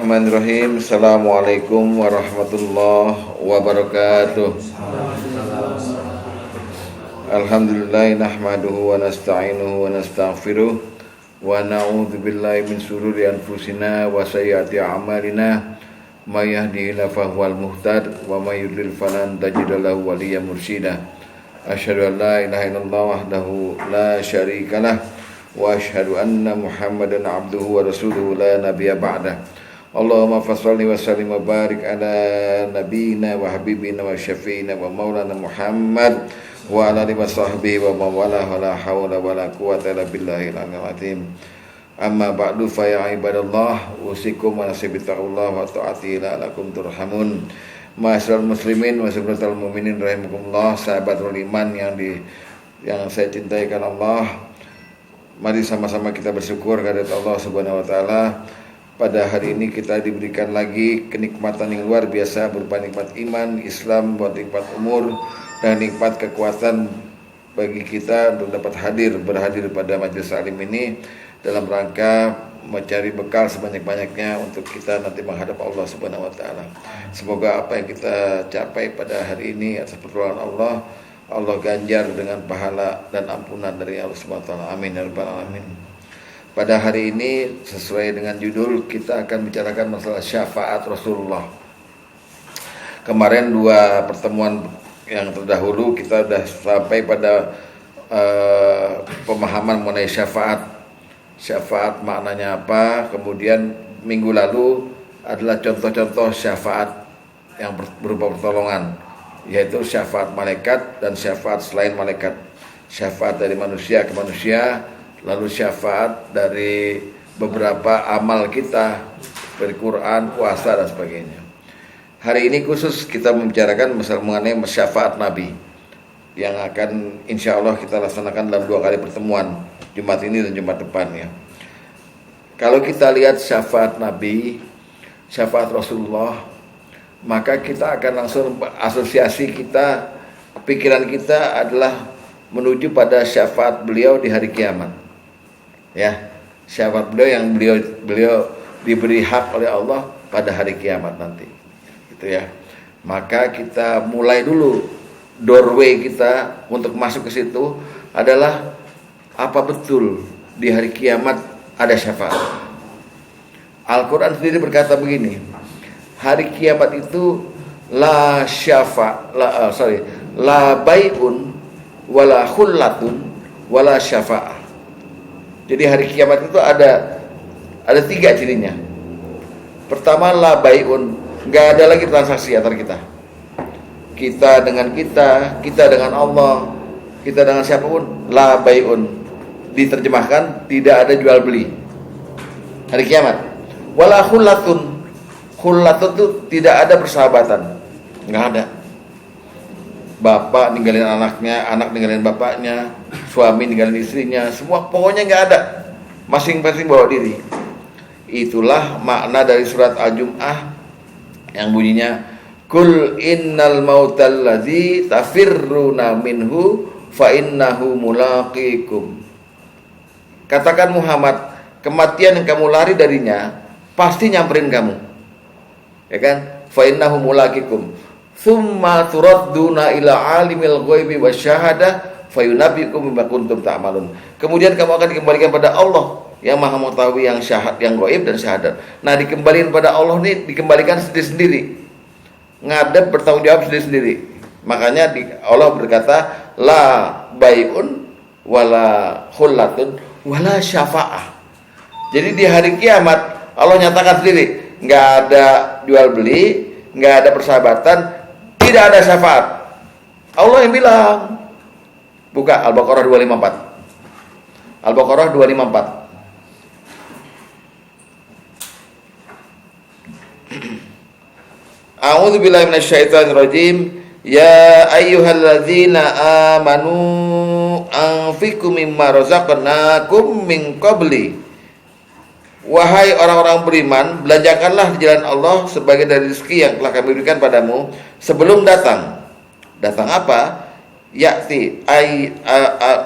Bismillahirrahmanirrahim. Assalamualaikum warahmatullahi wabarakatuh. Alhamdulillah nahmaduhu wa nasta'inuhu wa nastaghfiruh wa na'udzu billahi min shururi anfusina wa sayyiati a'malina may yahdihillahu fahuwal muhtad wa may yudlil falan tajida lahu waliyyan mursyida. Asyhadu an la ilaha illallah wahdahu la syarikalah wa asyhadu anna Muhammadan abduhu wa rasuluhu la nabiyya ba'dah. Allahumma fasholli wa sallim wa barik ala nabiyyina wa habibina wa syafi'ina wa maulana Muhammad wa ala alihi wa sahbihi wa mawala wa la hawla wa la quwwata illa billahil aliyyil azim. Amma ba'du fa ya ibadallah usikum wa nasibittaqullah wa ta'ati la'alakum turhamun. Ma'asyiral muslimin wa sahabatul mukminin rahimakumullah, sahabatul iman yang saya cintai karena Allah. Mari sama-sama kita bersyukur kehadirat Allah Subhanahu wa taala. Pada hari ini kita diberikan lagi kenikmatan yang luar biasa berupa nikmat iman, Islam, nikmat umur dan nikmat kekuatan bagi kita untuk dapat berhadir pada majelis alim ini dalam rangka mencari bekal sebanyak-banyaknya untuk kita nanti menghadap Allah Subhanahu wa taala. Semoga apa yang kita capai pada hari ini atas pertolongan Allah ganjar dengan pahala dan ampunan dari Allah Subhanahu wa taala. Amin ya rabbal alamin. Pada hari ini sesuai dengan judul kita akan bicarakan masalah syafaat Rasulullah. Kemarin dua pertemuan yang terdahulu kita sudah sampai pada pemahaman mengenai syafaat. Syafaat maknanya apa? Kemudian minggu lalu adalah contoh-contoh syafaat yang berupa pertolongan, yaitu syafaat malaikat dan syafaat selain malaikat, syafaat dari manusia ke manusia, lalu syafaat dari beberapa amal kita seperti Quran, puasa dan sebagainya. Hari ini khusus kita membicarakan masalah mengenai syafaat Nabi yang akan insya Allah kita laksanakan dalam 2 kali pertemuan, Jumat ini dan Jumat depan ya. Kalau kita lihat syafaat Nabi, syafaat Rasulullah, maka kita akan langsung asosiasi kita, pikiran kita adalah menuju pada syafaat beliau di hari kiamat. Ya, syafaat beliau yang beliau diberi hak oleh Allah pada hari kiamat nanti. Gitu ya. Maka kita mulai dulu doorway kita untuk masuk ke situ adalah apa betul di hari kiamat ada syafaat. Al-Quran sendiri berkata begini, hari kiamat itu la bai'un wala khullatun wala syafa'ah. Jadi hari kiamat itu ada 3 cirinya. Pertama, la bai'un, enggak ada lagi transaksi antar kita. Kita dengan kita dengan Allah, kita dengan siapapun, la bai'un. Diterjemahkan tidak ada jual beli. Hari kiamat. Wala khullatun. Khullatun itu tidak ada persahabatan, nggak ada. Bapak ninggalin anaknya, anak ninggalin bapaknya, suami ninggalin istrinya, semua pokoknya nggak ada. Masing-masing bawa diri. Itulah makna dari surat Al-Jum'ah yang bunyinya Kul innal mautal ladzi tafirruna minhu fa innahu mulaqikum. Katakan Muhammad, kematian yang kamu lari darinya pasti nyamperin kamu. Ya kan? Fa innahu mulaqikum tsumma turadduna ila alimil ghaibi wasyahadah fayunabbiukum bima kuntum ta'malun. Kemudian kamu akan dikembalikan pada Allah yang Maha mengetahui yang syahad, yang ghaib dan syahadat. Nah, dikembalikan pada Allah ini dikembalikan sendiri-sendiri. Ngadep bertanggung jawab sendiri-sendiri. Makanya Allah berkata la bai'un wala khullatun wala syafa'ah. Jadi di hari kiamat Allah nyatakan sendiri, nggak ada jual beli, nggak ada persahabatan, tidak ada syafaat. Allah yang bilang. Buka Al-Baqarah 254. Al-Baqarah 254. A'udzu billahi minasyaitonir rajim. Ya ayyuhalladzina amanu anfiqu mimma razaqnakum min qabli. Wahai orang-orang beriman, belanjakanlah di jalan Allah sebagai dari rezeki yang telah kami berikan padamu sebelum datang. Datang apa? Ya'ti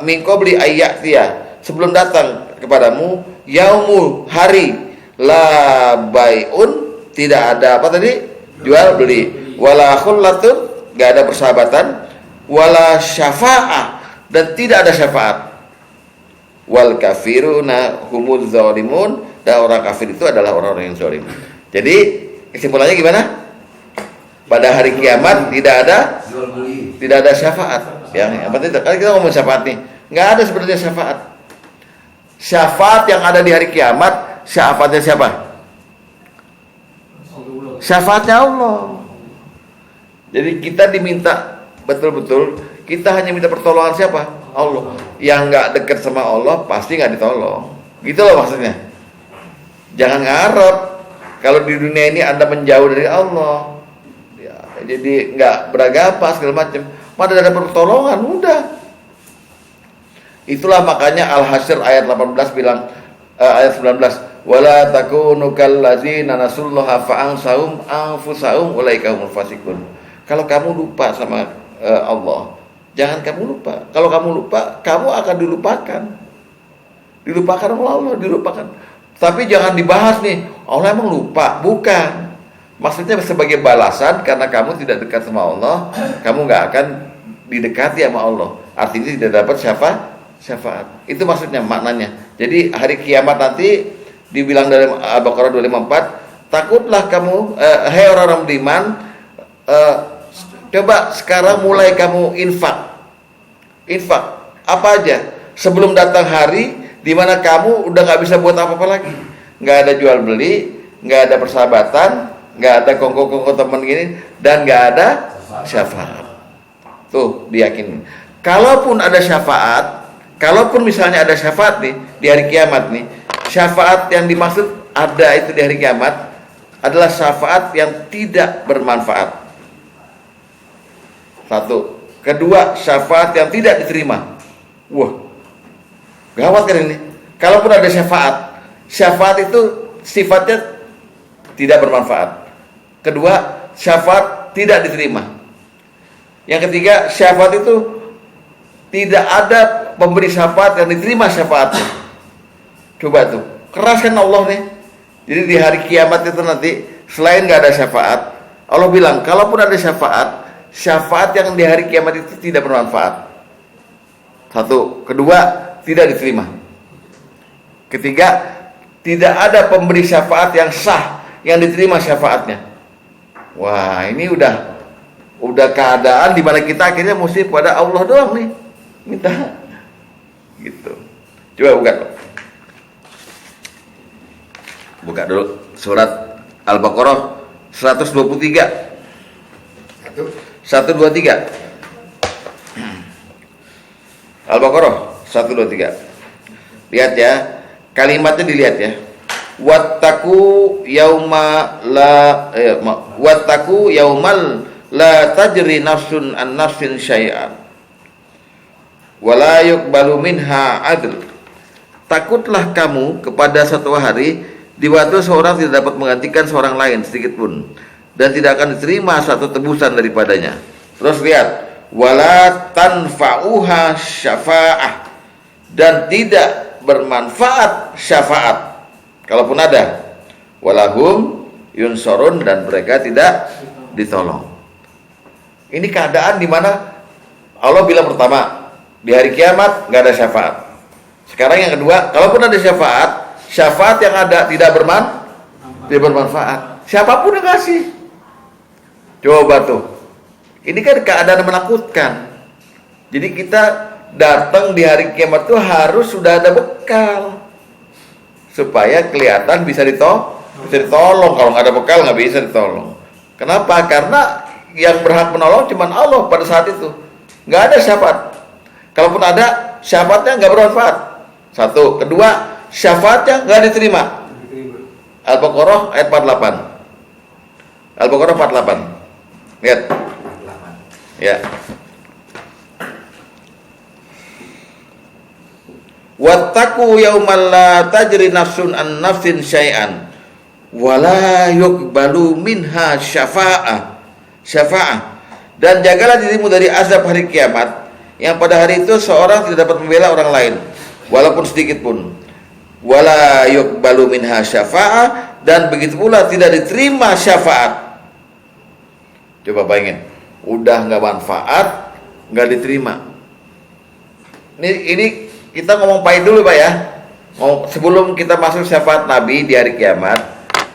min qabli ayyatiya, sebelum datang kepadamu yaumu hari la bai'un tidak ada apa tadi? Jual beli. Wala khullatun, enggak ada persahabatan. Wala syafa'ah, dan tidak ada syafaat. Wal kafiruna humuz zalimun, dan orang kafir itu adalah orang-orang yang zalim. Jadi kesimpulannya gimana? Pada hari kiamat tidak ada syafaat. Yang penting kan kita ngomong syafaat nih. Enggak ada sebenarnya syafaat. Syafaat yang ada di hari kiamat, syafaatnya siapa? Syafaatnya Allah. Jadi kita diminta betul-betul, kita hanya minta pertolongan siapa? Allah. Yang nggak dekat sama Allah pasti nggak ditolong. Gitu loh maksudnya. Jangan ngarep kalau di dunia ini Anda menjauh dari Allah, ya, jadi nggak beragama segala macam, mana ada pertolongan, udah. Itulah makanya Al-Hasyr ayat 18 bilang, ayat 19, wala takunu kallazina nasullaha fa'ansahum anfusahum ulaika humul fasiqun. Kalau kamu lupa sama Allah, jangan kamu lupa. Kalau kamu lupa, kamu akan dilupakan. Dilupakan oleh Allah, dilupakan. Tapi jangan dibahas nih, Allah emang lupa, bukan. Maksudnya sebagai balasan karena kamu tidak dekat sama Allah, kamu nggak akan didekati sama Allah. Artinya tidak dapat syafaat. Itu maksudnya, maknanya. Jadi hari kiamat nanti dibilang dalam Al-Baqarah 254, takutlah kamu, hai orang-orang beriman, coba sekarang mulai kamu infak apa aja sebelum datang hari di mana kamu udah nggak bisa buat apa-apa lagi, nggak ada jual beli, nggak ada persahabatan, nggak ada kongko-kongko teman gini, dan nggak ada syafaat. Tuh diyakini. Kalaupun ada syafaat, kalaupun misalnya ada syafaat nih di hari kiamat nih, syafaat yang dimaksud ada itu di hari kiamat adalah syafaat yang tidak bermanfaat. Satu. Kedua, syafaat yang tidak diterima. Wah, gawat kan ini. Kalaupun ada syafaat itu sifatnya tidak bermanfaat. Kedua, syafaat tidak diterima. Yang ketiga, syafaat itu tidak ada pemberi syafaat yang diterima syafaatnya. Coba tuh, keras kan Allah nih. Jadi di hari kiamat itu nanti selain nggak ada syafaat, Allah bilang kalaupun ada syafaat yang di hari kiamat itu tidak bermanfaat. Satu. Kedua, tidak diterima. Ketiga, tidak ada pemberi syafaat yang sah yang diterima syafaatnya. Wah, ini udah keadaan di mana kita akhirnya mesti pada Allah doang nih minta. Gitu. Coba buka dulu surat Al-Baqarah 123. 123. Al-Baqarah 123. Lihat ya, kalimatnya dilihat ya. Wattaqu yaumal la tajri nafsun an nafsin syai'an wa la yuqbalu minha 'adl. Takutlah kamu kepada satu hari di waktu seorang tidak dapat menggantikan seorang lain sedikit pun, dan tidak akan diterima satu tebusan daripadanya. Terus lihat, wala tanfa'uha syafa'ah, dan tidak bermanfaat syafaat kalaupun ada. Walahum yunsorun, dan mereka tidak ditolong. Ini keadaan di mana Allah bilang pertama, di hari kiamat nggak ada syafaat. Sekarang yang kedua, kalaupun ada syafaat yang ada tidak bermanfaat. Siapapun yang kasih. Coba tuh. Ini kan keadaan menakutkan. Jadi kita datang di hari kiamat tuh harus sudah ada bekal. Supaya kelihatan bisa ditolong. Kalau nggak ada bekal nggak bisa ditolong. Kenapa? Karena yang berhak menolong cuma Allah pada saat itu. Nggak ada syafaat. Kalaupun ada, syafaatnya nggak bermanfaat. Satu. Kedua, syafaatnya nggak diterima. Al-Baqarah ayat 48. Al-Baqarah 48. Lihat. Ya. Wattaqu yaumal la tajri nafsun an nafsin syai'an wa la yuqbalu minha syafa'ah. Dan jagalah dirimu dari azab hari kiamat, yang pada hari itu seorang tidak dapat membela orang lain walaupun sedikit pun. Wala yuqbalu minha syafa'ah, dan begitu pula tidak diterima syafaat. Coba bayangin, udah nggak manfaat, nggak diterima. Ini kita ngomong pahit dulu Pak ya. Sebelum kita masuk syafaat Nabi di hari kiamat,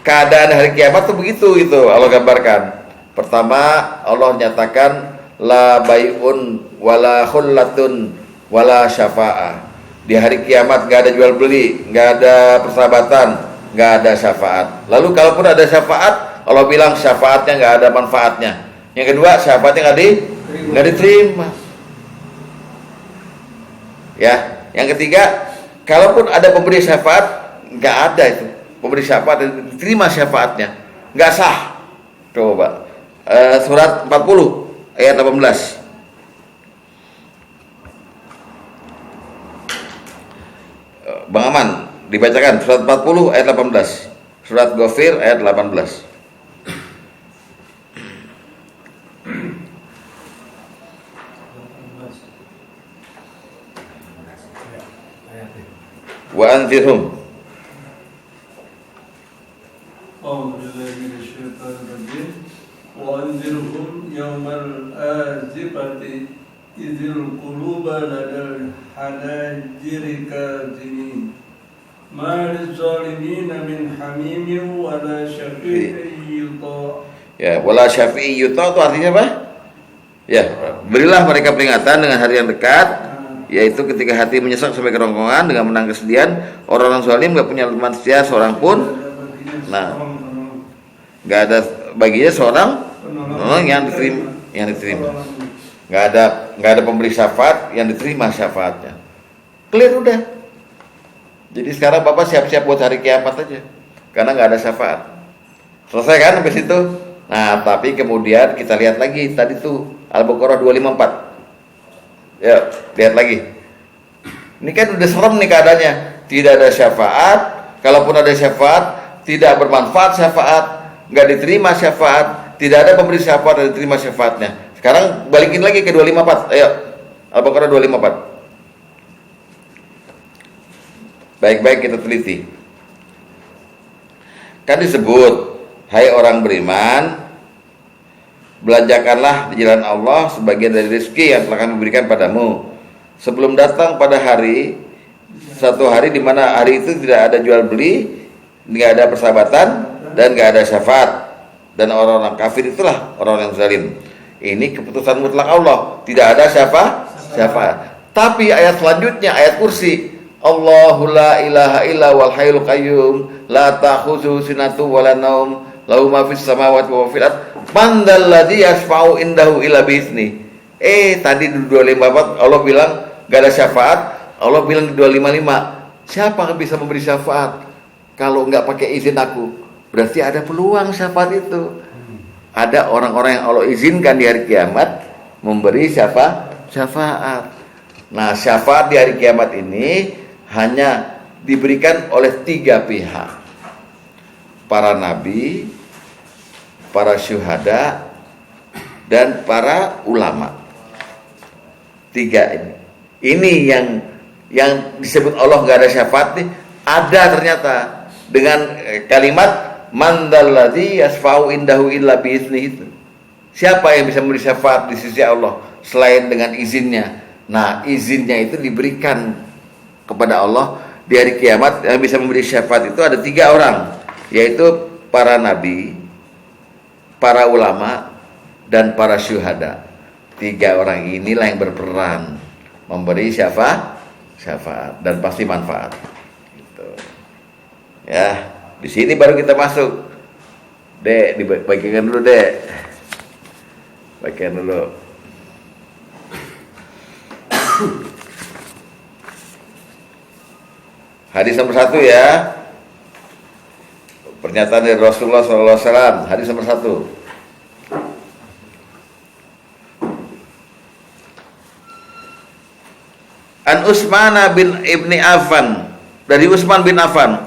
keadaan hari kiamat tuh begitu gitu Allah gambarkan. Pertama Allah nyatakan la bai'un wala khullatun wala syafa'ah. Di hari kiamat nggak ada jual beli, nggak ada persahabatan, nggak ada syafaat. Lalu kalaupun ada syafaat, Allah bilang syafaatnya nggak ada manfaatnya. Yang kedua, syafaatnya nggak diterima. Ya, yang ketiga, kalaupun ada pemberi syafaat, nggak ada itu pemberi syafaat dan diterima syafaatnya, nggak sah. Coba surat 40 ayat 18. Bang Aman, dibacakan surat 40 ayat 18. Surat Ghafir ayat 18. Wa anzirhum. Wa anzirhum yawmal azifati idzil quluba ladal hanajiri kadhimin ma lizzalimin min hamimin wala syafi'in yuta. Ya, wala syafi'i yuta itu artinya apa? Ya, berilah mereka peringatan dengan hari yang dekat, yaitu ketika hati menyesak sampai kerongkongan dengan menang kesedihan. Orang-orang zalim gak punya teman setia seorang pun. Nah, gak ada baginya seorang yang diterima. Gak ada pemberi syafaat yang diterima syafaatnya. Clear udah. Jadi sekarang Bapak siap-siap buat hari kiamat aja, karena gak ada syafaat. Selesai kan sampai situ? Nah, tapi kemudian kita lihat lagi tadi tuh Al-Baqarah 254. Ya, lihat lagi. Ini kan udah serem nih keadaannya. Tidak ada syafaat. Kalaupun ada syafaat, tidak bermanfaat syafaat, nggak diterima syafaat, tidak ada pemberi syafaat dan diterima syafaatnya. Sekarang balikin lagi ke 254. Ayo, Al-Baqarah 254. Baik-baik kita teliti. Kan disebut, hai orang beriman, belanjakanlah di jalan Allah sebagian dari rezeki yang telah kami berikan padamu sebelum datang pada satu hari di mana hari itu tidak ada jual beli, tidak ada persahabatan, dan tidak ada syafaat. Dan orang-orang kafir itulah orang yang zalim. Ini keputusan mutlak Allah, tidak ada syafaat. Tapi ayat selanjutnya, ayat kursi, Allahu la ilaha illa wal hayyul qayyum la ta'khudhuhu sinatun wa la naum lahu ma fis samawati wa fil ardh man dzalladzi yashfa'u indahu illa bi'izni. Tadi di 254 Allah bilang gak ada syafaat. Allah bilang di 255, siapa yang bisa memberi syafaat kalau nggak pakai izin aku? Berarti ada peluang syafaat itu. Ada orang-orang yang Allah izinkan di hari kiamat memberi syafaat. Nah, syafaat di hari kiamat ini hanya diberikan oleh 3 pihak: para nabi, para syuhada, dan para ulama. 3 ini. Ini yang disebut Allah nggak ada syafaat nih, ada ternyata dengan kalimat man dzalladzi yasfa'u indahu illa bi'idznihi itu. Siapa yang bisa memberi syafaat di sisi Allah selain dengan izinnya? Nah, izinnya itu diberikan kepada Allah di hari kiamat. Yang bisa memberi syafaat itu ada 3 orang, yaitu para nabi, para ulama, dan para syuhada. 3 orang inilah yang berperan memberi syafaat dan pasti manfaat. Gitu. Ya, di sini baru kita masuk. Dek, dibagikan dulu, Dek. Bagian dulu. Hadis nomor 1 ya. Pernyataan dari Rasulullah SAW. Hadis nomor 1. An Utsman bin Ibni Affan, dari Utsman bin Affan,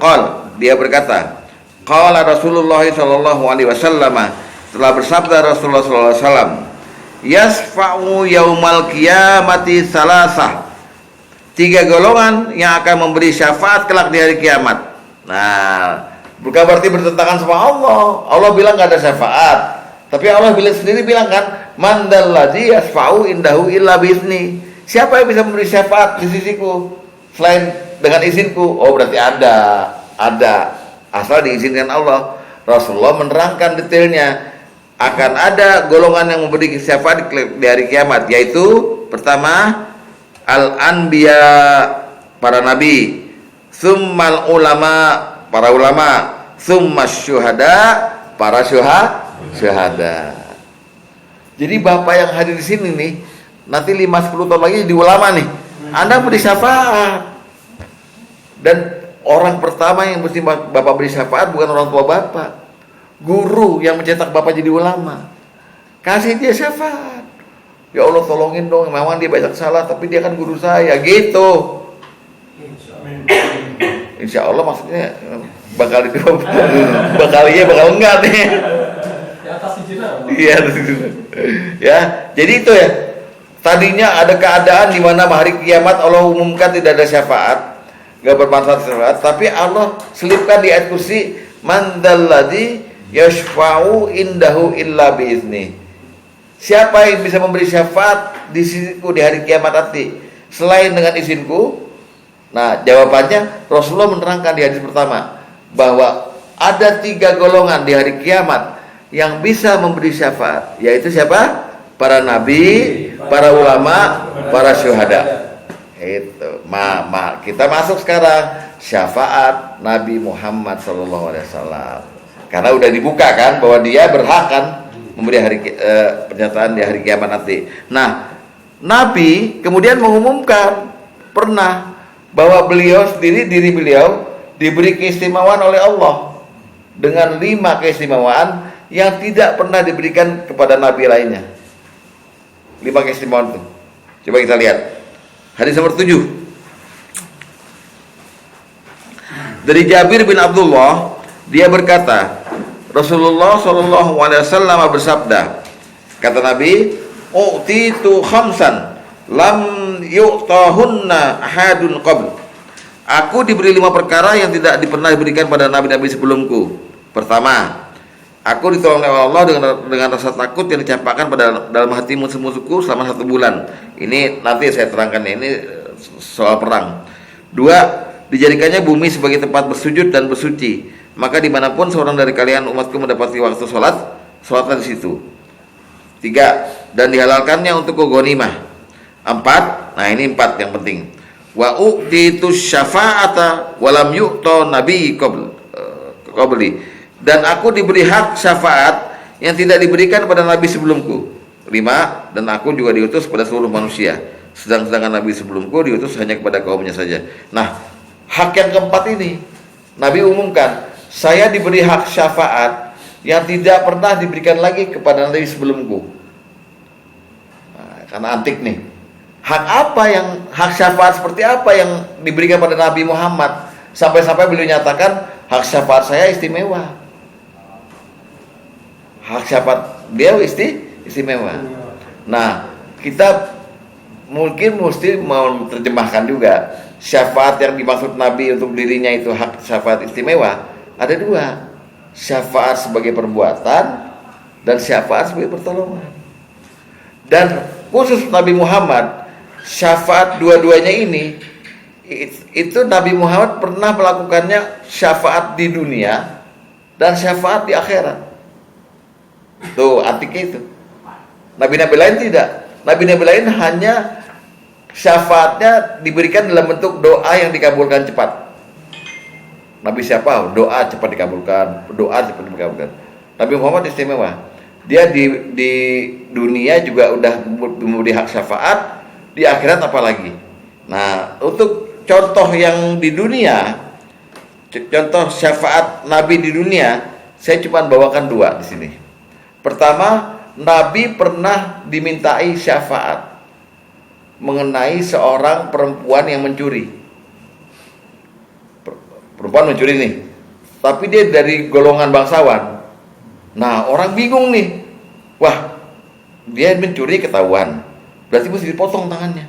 dia berkata, qala Rasulullah sallallahu alaihi wasallam, telah bersabda Rasulullah sallallahu alaihi wasallam, yasfa'u yaumal qiyamati salasah, 3 golongan yang akan memberi syafaat kelak di hari kiamat. Nah, Bukan berarti bertentangan sama Allah. Allah bilang nggak ada syafaat. Tapi Allah sendiri bilang kan, man dalladzi yasfa'u indahu illa bi'izni. Siapa yang bisa memberi syafaat di sisiku selain dengan izinku? Oh, berarti ada. Asal diizinkan Allah. Rasulullah menerangkan detailnya. Akan ada golongan yang memberi syafaat di hari kiamat, yaitu pertama al-anbiya, para nabi, summal ulama, para ulama, summas syuhada, para syuhada. Jadi bapak yang hadir di sini nih, nanti 5-10 tahun lagi jadi ulama nih, Anda beri syafaat. Dan orang pertama yang mesti bapak beri syafaat bukan orang tua bapak, guru yang mencetak bapak jadi ulama. Kasih dia syafaat. Ya Allah tolongin dong, memang dia banyak salah, tapi dia kan guru saya, gitu. Insya Allah maksudnya bakal itu, bakal enggak nih. Iya, ya. Jadi itu ya. Tadinya ada keadaan di mana hari kiamat Allah umumkan tidak ada syafaat, nggak bermanfaat syafaat, tapi Allah selipkan di ayat kursi, man dalladzi yashfa'u indahu illa bi'izni. Siapa yang bisa memberi syafaat di sisiku di hari kiamat nanti selain dengan izinku? Nah, jawabannya Rasulullah menerangkan di hadis pertama bahwa ada 3 golongan di hari kiamat yang bisa memberi syafaat, yaitu siapa? Para nabi, para ulama, para syuhada. Itu. Kita masuk sekarang syafaat Nabi Muhammad SAW. Karena udah dibuka kan bahwa dia berhak kan memberi pernyataan di hari kiamat nanti. Nah, Nabi kemudian mengumumkan pernah bahwa beliau sendiri, diri beliau diberi keistimewaan oleh Allah dengan 5 keistimewaan yang tidak pernah diberikan kepada nabi lainnya. 5 keistimewaan itu. Coba kita lihat. Hadis nomor 7. Dari Jabir bin Abdullah, dia berkata, Rasulullah SAW bersabda, kata Nabi, "U'titu khamsan lam yu'tahunna ahadun qabl." Aku diberi 5 perkara yang tidak pernah diberikan pada nabi-nabi sebelumku. Pertama, aku ditolong oleh Allah dengan rasa takut yang dicampakkan pada dalam hati musuh-musuhku selama 1 bulan. Ini nanti saya terangkan, ini soal perang. 2, dijadikannya bumi sebagai tempat bersujud dan bersuci. Maka dimanapun seorang dari kalian umatku mendapati waktu sholatlah di situ. 3, dan dihalalkannya untuk ghanimah. 4, nah ini 4 yang penting. Wa u'titu syafa'ata walam yu'ta nabi qabli. Dan aku diberi hak syafaat yang tidak diberikan pada nabi sebelumku. 5, dan aku juga diutus pada seluruh manusia. Sedangkan nabi sebelumku diutus hanya kepada kaumnya saja. Nah, hak yang keempat ini Nabi umumkan, saya diberi hak syafaat yang tidak pernah diberikan lagi kepada nabi sebelumku. Nah, karena antik nih. Hak syafaat seperti apa yang diberikan pada Nabi Muhammad sampai-sampai beliau nyatakan hak syafaat saya istimewa. Hak syafaat beliau istimewa. Nah, kita mungkin mesti mau terjemahkan juga syafaat yang dimaksud Nabi untuk dirinya itu hak syafaat istimewa. Ada 2, syafaat sebagai perbuatan dan syafaat sebagai pertolongan. Dan khusus Nabi Muhammad, syafaat dua-duanya ini itu Nabi Muhammad pernah melakukannya syafaat di dunia dan syafaat di akhirat. Tuh antiknya itu. Nabi-nabi lain tidak. Nabi-nabi lain hanya syafaatnya diberikan dalam bentuk doa yang dikabulkan cepat. Nabi siapa? Doa cepat dikabulkan. Nabi Muhammad istimewa. Dia di dunia juga udah memberi hak syafaat, di akhirat apalagi. Nah, untuk contoh yang di dunia, contoh syafaat Nabi di dunia, saya cuma bawakan 2 di sini. Pertama, Nabi pernah dimintai syafaat mengenai seorang perempuan yang mencuri. Perempuan mencuri nih, tapi dia dari golongan bangsawan. Nah, orang bingung nih. Wah, dia mencuri ketahuan, berarti mesti dipotong tangannya.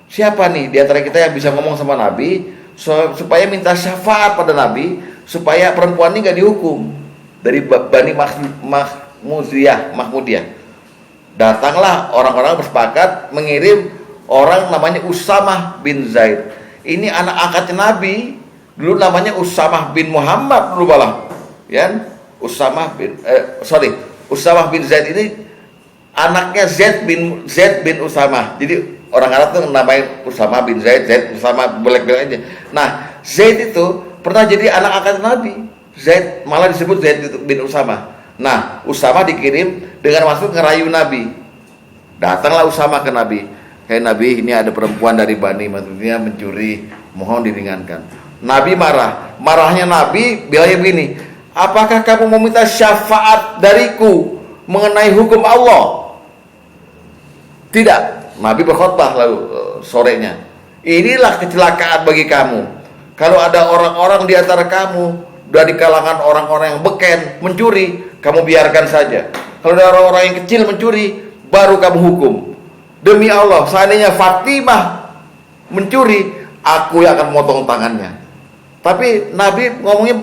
Siapa nih di antara kita yang bisa ngomong sama Nabi supaya minta syafaat pada Nabi supaya perempuan ini nggak dihukum dari Bani Mahmudiyah. Datanglah orang-orang bersepakat mengirim orang namanya Usamah bin Zaid. Ini anak angkatnya Nabi. Dulu namanya Usamah bin Muhammad dulu malah. Ya, Usamah bin Zaid ini anaknya Zaid bin Usamah. Jadi orang Arab tuh namanya Usamah bin Zaid Usamah belak-belak aja. Nah, Zaid itu pernah jadi anak angkat Nabi. Zaid malah disebut Zaid bin Usamah. Nah, Usamah dikirim dengan maksud ngerayu Nabi. Datanglah Usamah ke Nabi. Hei Nabi, ini ada perempuan dari Bani Mahmudiyah mencuri, mohon diringankan. Nabi marah. Marahnya Nabi bilangnya begini, apakah kamu mau minta syafaat dariku mengenai hukum Allah? Tidak. Nabi berkhutbah lalu sorenya. Inilah kecelakaan bagi kamu. Kalau ada orang-orang di antara kamu dari kalangan orang-orang yang beken mencuri, kamu biarkan saja. Kalau ada orang-orang yang kecil mencuri, baru kamu hukum. Demi Allah, seandainya Fatimah mencuri, aku yang akan memotong tangannya. Tapi Nabi ngomongnya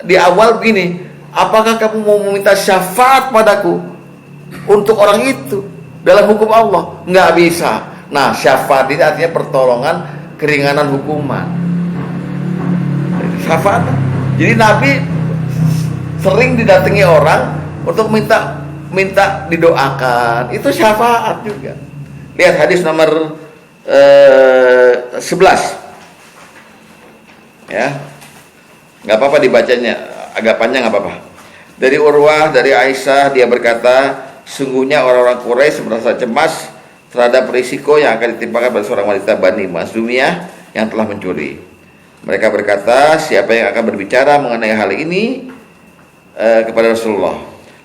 di awal begini, apakah kamu mau meminta syafaat padaku untuk orang itu dalam hukum Allah? Nggak bisa. Nah, syafaat ini artinya pertolongan, keringanan hukuman. Syafaat. Jadi Nabi sering didatangi orang untuk minta didoakan. Itu syafaat juga. Lihat hadis nomor 11. Ya, nggak apa-apa dibacanya, agak panjang nggak apa-apa. Dari Urwah, dari Aisyah, dia berkata, sungguhnya orang-orang Quraisy merasa cemas terhadap risiko yang akan ditimpakan pada seorang wanita Bani Makhzumiyah yang telah mencuri. Mereka berkata, siapa yang akan berbicara mengenai hal ini kepada Rasulullah?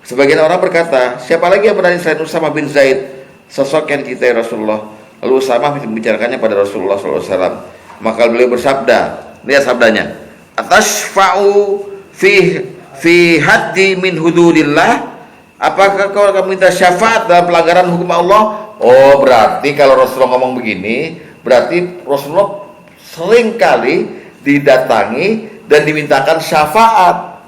Sebagian orang berkata, siapa lagi yang berani selain Usamah bin Zaid, sosok yang cintai Rasulullah? Lalu Usamah membicarakannya pada Rasulullah SAW. Maka beliau bersabda, lihat sabdanya, atashfa'u fi haddi min hududillah, apakah kau akan minta syafaat dalam pelanggaran hukum Allah? Oh, berarti kalau Rasulullah ngomong begini, berarti Rasulullah sering kali didatangi dan dimintakan syafaat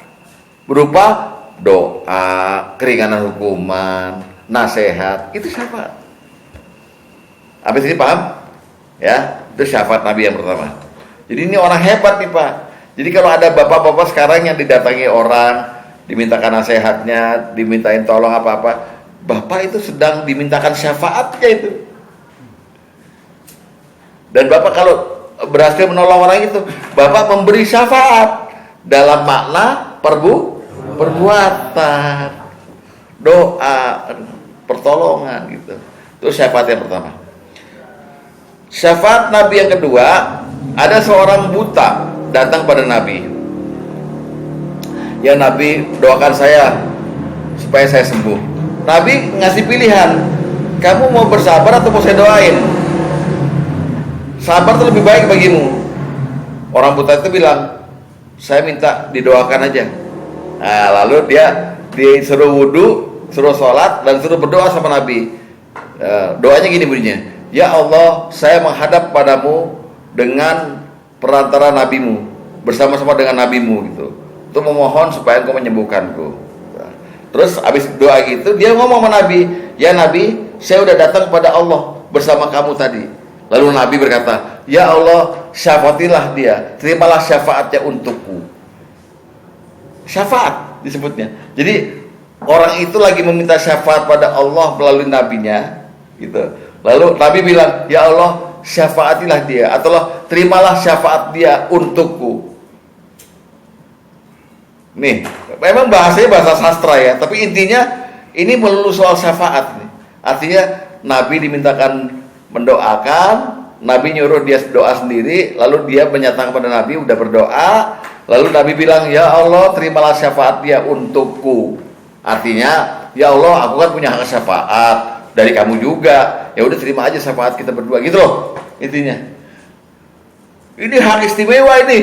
berupa doa, keringanan hukuman, nasihat. Itu syafaat. Habis ini paham? Ya, itu syafaat Nabi yang pertama. Jadi ini orang hebat nih Pak. Jadi kalau ada bapak-bapak sekarang yang didatangi orang, dimintakan nasihatnya, dimintain tolong apa-apa, bapak itu sedang dimintakan syafaatnya itu. Dan bapak kalau berhasil menolong orang itu, bapak memberi syafaat dalam makna perbuatan, doa, pertolongan gitu. Itu syafaat yang pertama. Syafaat Nabi yang kedua, ada seorang buta datang pada Nabi. Ya Nabi, doakan saya supaya saya sembuh. Nabi ngasih pilihan, kamu mau bersabar atau mau saya doain? Sabar itu lebih baik bagimu. Orang buta itu bilang, saya minta didoakan aja. Nah, lalu dia disuruh wudhu, suruh sholat, dan suruh berdoa sama Nabi. Doanya gini bunyinya, ya Allah, saya menghadap padamu dengan perantara nabimu, bersama-sama dengan nabimu gitu, untuk memohon supaya engkau menyembuhkanku. Terus habis doa gitu, dia ngomong sama Nabi, ya Nabi, saya udah datang kepada Allah bersama kamu tadi. Lalu Nabi berkata, ya Allah, syafaatilah dia, terimalah syafaatnya untukku. Syafaat disebutnya. Jadi orang itu lagi meminta syafaat pada Allah melalui nabinya gitu. Lalu Nabi bilang, ya Allah, syafaatilah dia, atau terimalah syafaat dia untukku. Nih, memang bahasanya bahasa sastra ya, tapi intinya ini melulu soal syafaat nih. Artinya Nabi dimintakan mendoakan, Nabi nyuruh dia doa sendiri, lalu dia menyatakan pada Nabi udah berdoa, lalu Nabi bilang, ya Allah, terimalah syafaat dia untukku. Artinya, ya Allah, aku kan punya hak syafaat dari kamu juga, ya udah terima aja syafaat kita berdua, gitu loh intinya. Ini hak istimewa ini.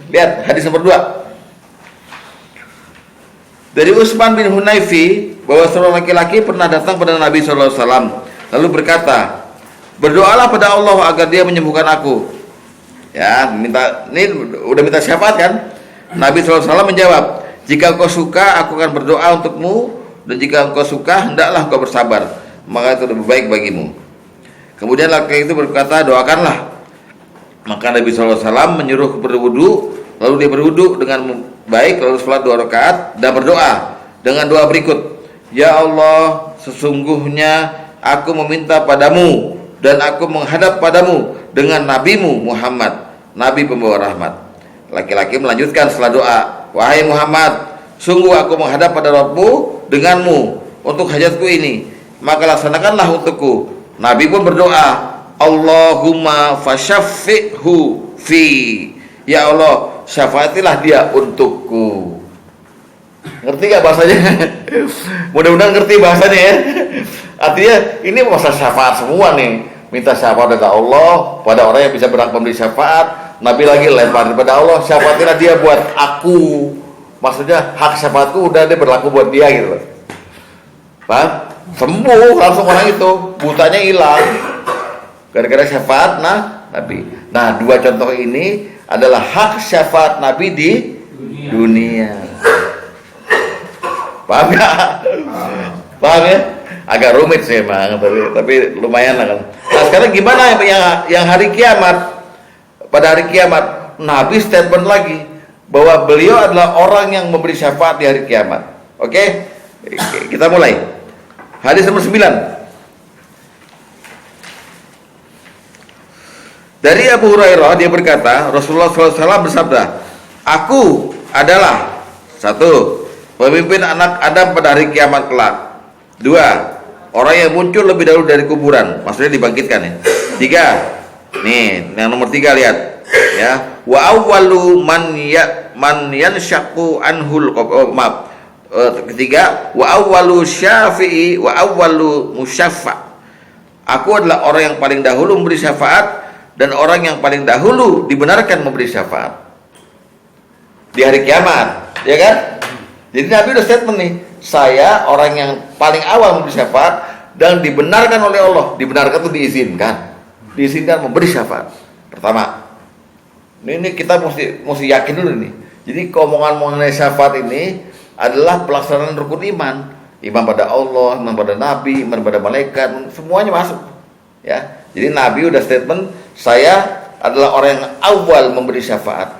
Lihat hadis nomor 2 dari Utsman bin Hunayfi, bahwa seorang laki-laki pernah datang pada Nabi SAW lalu berkata, berdoalah pada Allah agar dia menyembuhkan aku. Ya, ini udah minta syafaat kan? Nabi SAW menjawab, jika engkau suka, aku akan berdoa untukmu, dan jika engkau suka, hendaklah engkau bersabar, maka itu lebih baik bagimu. Kemudian laki itu berkata, doakanlah. Maka Nabi SAW menyuruh berwudu, lalu dia berwudu dengan baik, lalu sholat 2 rakaat dan berdoa dengan doa berikut, ya Allah, sesungguhnya aku meminta padamu dan aku menghadap padamu dengan nabimu Muhammad, nabi pembawa rahmat. Laki-laki melanjutkan setelah doa, wahai Muhammad, sungguh aku menghadap pada Rabbmu denganmu untuk hajatku ini, maka laksanakanlah untukku. Nabi pun berdoa, Allahumma fasyaffi'hu fi, ya Allah, syafaatilah dia untukku. Ngerti gak bahasanya? Mudah-mudahan ngerti bahasanya ya. Artinya ini masalah syafaat semua nih. Minta syafaat dari Allah pada orang yang bisa berhak memberi syafaat. Nabi lagi lempar kepada Allah, syafaatilah dia buat aku. Maksudnya hak syafaatku udah dia berlaku buat dia gitu. Paham? Sembuh langsung orang itu, butanya hilang gara-gara syafaat Nabi. Nah, 2 contoh ini adalah hak syafaat Nabi di dunia. Paham ya? Paham ya? Agak rumit sih emang, tapi lumayan lah kan. Nah, sekarang gimana yang hari kiamat? Pada hari kiamat, Nabi statement lagi bahwa beliau adalah orang yang memberi syafaat di hari kiamat. Oke? Kita mulai. Hadis nomor 9. Dari Abu Hurairah, dia berkata, Rasulullah SAW bersabda, aku adalah 1, pemimpin anak Adam pada hari kiamat kelak. 2, orang yang muncul lebih dahulu dari kuburan, maksudnya dibangkitkan ya. 3, nih yang nomor 3 lihat ya, wa awwalu man yanshaqqu anhul ketiga, wa awwalu syafi'i wa awwalu musyaffa. Aku adalah orang yang paling dahulu memberi syafaat dan orang yang paling dahulu dibenarkan memberi syafaat di hari kiamat, ya kan? Jadi Nabi udah statement nih, saya orang yang paling awal memberi syafaat dan dibenarkan oleh Allah. Dibenarkan itu diizinkan memberi syafaat. Pertama, ini kita mesti yakin dulu nih. Jadi omongan mengenai syafaat ini adalah pelaksanaan rukun iman. Iman pada Allah, iman pada Nabi, iman pada malaikat, semuanya masuk. Ya, jadi Nabi udah statement, saya adalah orang yang awal memberi syafaat.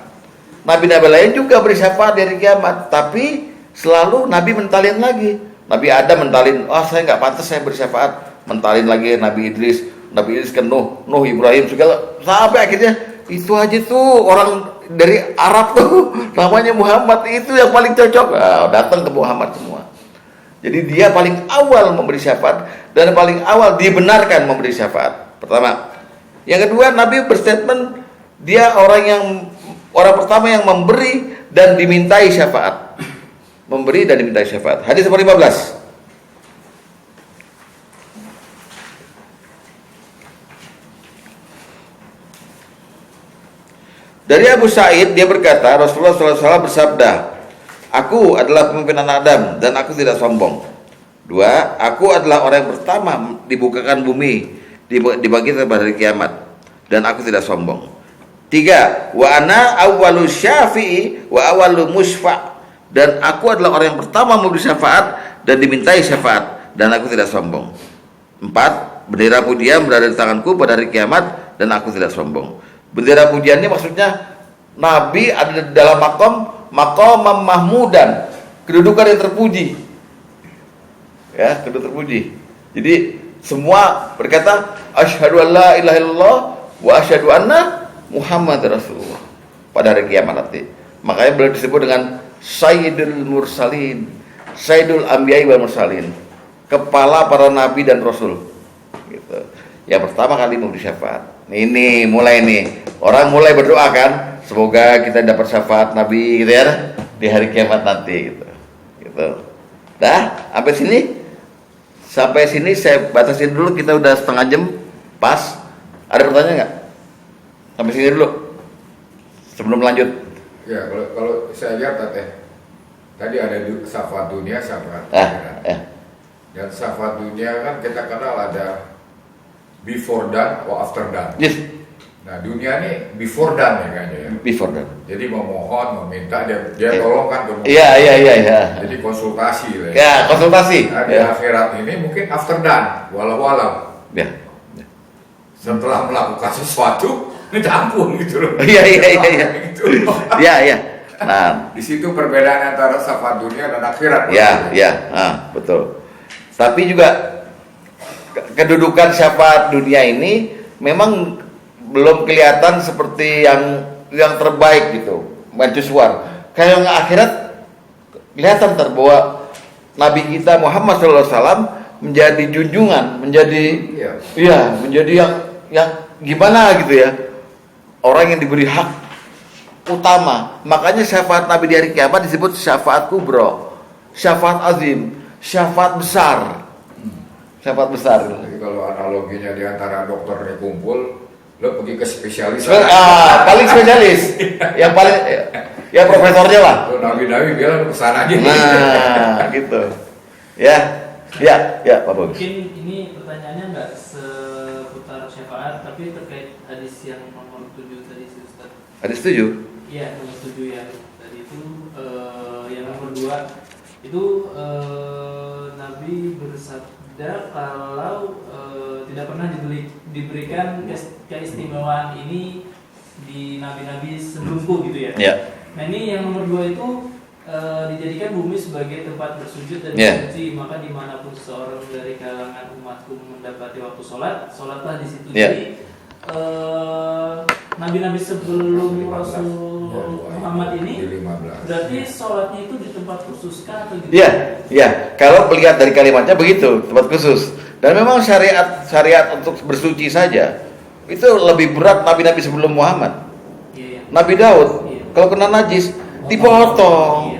Nabi-nabi lain juga beri syafaat dari kiamat, tapi selalu Nabi mentalin lagi. Nabi Adam mentalin, saya nggak pantas saya beri syafaat. Mentalin lagi Nabi Idris kan Nuh Ibrahim segala, sampai akhirnya itu aja tuh orang dari Arab tuh namanya Muhammad, itu yang paling cocok. Datang ke Muhammad semua. Jadi dia paling awal memberi syafaat dan paling awal dibenarkan memberi syafaat. Pertama. Yang kedua, Nabi berstatement dia orang pertama yang memberi dan dimintai syafaat. Memberi dan dimintai syafaat. Hadis nomor 15. Dari Abu Sa'id, dia berkata, Rasulullah SAW bersabda, aku adalah pemimpin anak Adam dan aku tidak sombong. 2, aku adalah orang yang pertama dibukakan bumi, dibangkitkan pada hari kiamat, dan aku tidak sombong. 3, wa ana awwalu syafi'i wa awwalu musfa', dan aku adalah orang yang pertama memberi syafaat dan dimintai syafaat, dan aku tidak sombong. 4, bendera pujian berada di tanganku pada hari kiamat dan aku tidak sombong. Bendera pujiannya maksudnya Nabi ada dalam maqam mahmudan, kedudukan yang terpuji. Ya, kedudukan terpuji. Jadi semua berkata asyhadu an la ilaha illallah wa asyhadu anna Muhammad Rasulullah pada hari kiamat nanti. Makanya beliau disebut dengan Sayyidul Mursalin, Sayyidul Anbiya'i wal Mursalin, kepala para nabi dan rasul. Gitu. Yang pertama kali memberi syafaat. Ini mulai nih, orang mulai berdoa kan, semoga kita dapat syafaat Nabi gitu ya di hari kiamat nanti gitu. Gitu. Dah, sampai sini saya batasin dulu, kita udah setengah jam pas. Ada pertanyaan nggak? Sampai sini dulu sebelum lanjut. Ya, kalau saya lihat tadi ada syafaat dunia, syafaat akhirat. Dan syafaat dunia kan kita kenal ada before done or after done. Yes. Nah dunia ini before done ya kayaknya ya. Before that. Jadi memohon, meminta dia tolong kan ke Iya. Jadi konsultasi lah. Ya, konsultasi. Nah, di akhirat ini mungkin after done, walau. Ya. Setelah melakukan sesuatu, diampun gitu loh. Iya. Gitu. Iya. Nah, Di situ perbedaan antara syafaat dunia dan akhirat. ya. Nah, betul. Tapi juga kedudukan syafaat dunia ini memang belum kelihatan seperti yang terbaik gitu, mercusuar. Kayak yang akhirat kelihatan bahwa Nabi kita Muhammad SAW menjadi junjungan, menjadi menjadi yang gimana gitu ya, orang yang diberi hak utama. Makanya syafaat Nabi di hari kiamat disebut syafaat kubro, syafaat azim, syafaat besar. Syafaat besar. Jadi kalau analoginya di antara dokter ini kumpul, lo pergi ke spesialis. Paling spesialis. Yang paling ya profesornya lah. Lo nabi-nabi bilang kesana aja. Nah, gitu. Ya, Pak Bagus. Mungkin ini pertanyaannya nggak seputar syafaat, tapi terkait hadis yang nomor 7 tadi, Ustaz. Hadis 7? Iya, nomor 7 ya. Tadi itu yang nomor 2 itu Nabi bersabda kalau tidak pernah diberikan keistimewaan ini di nabi-nabi sebelumku gitu ya. Ya. Nah ini yang nomor 2 itu dijadikan bumi sebagai tempat bersujud dan bersuci, maka dimanapun seorang dari kalangan umatku mendapati waktu sholatlah di situ. Jadi nabi-nabi sebelum Rasul Muhammad ini berarti sholatnya itu di tempat khusus kah atau gitu? Iya. Kalau melihat dari kalimatnya begitu, tempat khusus. Dan memang syariat untuk bersuci saja itu lebih berat nabi-nabi sebelum Muhammad. Iya. Nabi Daud kalau kena najis dipotong.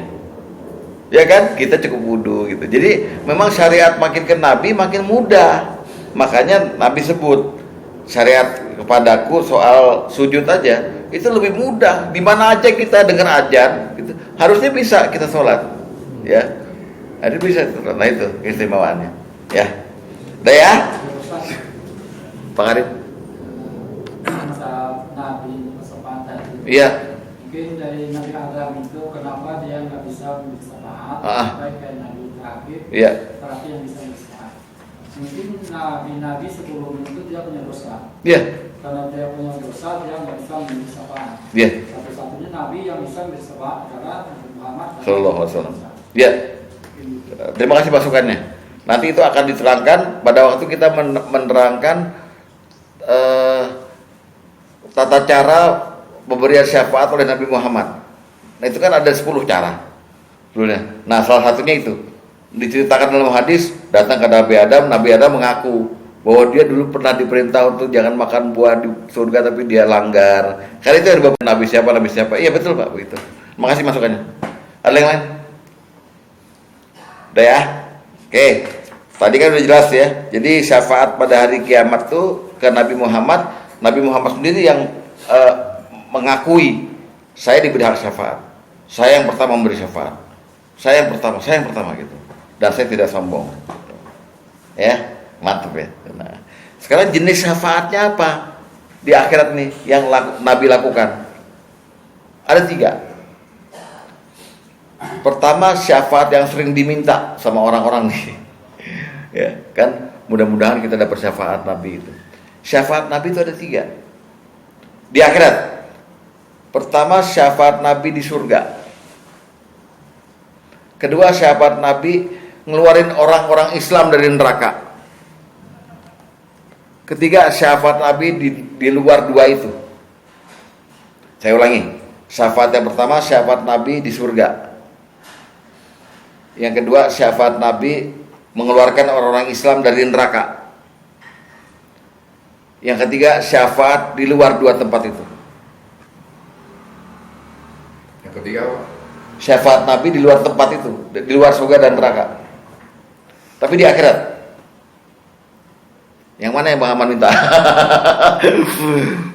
Ya kan? Kita cukup wudu gitu. Jadi memang syariat makin ke nabi makin mudah. Makanya Nabi sebut syariat kepadaku soal sujud aja itu lebih mudah. Di mana aja kita dengar azan gitu, harusnya bisa kita sholat. Ya. Ada bisa. Nah itu keistimewaannya. Ya. Udah ya? Pak Arif. Nabi kesempatan. Iya. Mungkin dari Nabi Adam itu kenapa dia nggak bisa bersyafaat? Baik kayak Nabi terakhir. Iya. Terakhir yang bisa bersyafaat. Mungkin nabi-nabi sebelum itu dia punya dosa. Iya. Karena dia punya dosa dia nggak bisa bersyafaat. Iya. Satu-satunya nabi yang bisa bersyafaat adalah Nabi Muhammad. Sallallahu alaihi wasallam. Iya. Terima kasih masukannya. Nanti itu akan diterangkan pada waktu kita menerangkan tata cara pemberian syafaat oleh Nabi Muhammad. Nah itu kan ada 10 cara dulunya. Nah salah satunya itu diceritakan dalam hadis, datang ke Nabi Adam mengaku bahwa dia dulu pernah diperintah untuk jangan makan buah di surga tapi dia langgar. Karena itu ada beberapa Nabi siapa. Iya betul Pak, begitu. Makasih masukannya. Ada yang lain? Udah ya? Oke, tadi kan udah jelas ya. Jadi syafaat pada hari kiamat tuh ke Nabi Muhammad sendiri yang mengakui saya diberi hak syafaat. Saya yang pertama memberi syafaat. Saya yang pertama gitu. Dan saya tidak sombong. Ya, mantap ya. Nah, sekarang jenis syafaatnya apa di akhirat nih yang Nabi lakukan? Ada 3. Pertama, syafaat yang sering diminta sama orang-orang nih. Ya, kan mudah-mudahan kita dapat syafaat Nabi itu. Syafaat Nabi itu ada 3 di akhirat. Pertama, syafaat Nabi di surga. Kedua, syafaat Nabi ngeluarin orang-orang Islam dari neraka. Ketiga, syafaat Nabi di luar 2 itu. Saya ulangi. Syafaat yang pertama, syafaat Nabi di surga. Yang kedua, syafaat Nabi mengeluarkan orang-orang Islam dari neraka. Yang ketiga, syafaat di luar 2 tempat itu. Yang ketiga apa? Syafaat Nabi di luar tempat itu, di luar surga dan neraka. Tapi di akhirat. Yang mana yang Bang Aman minta?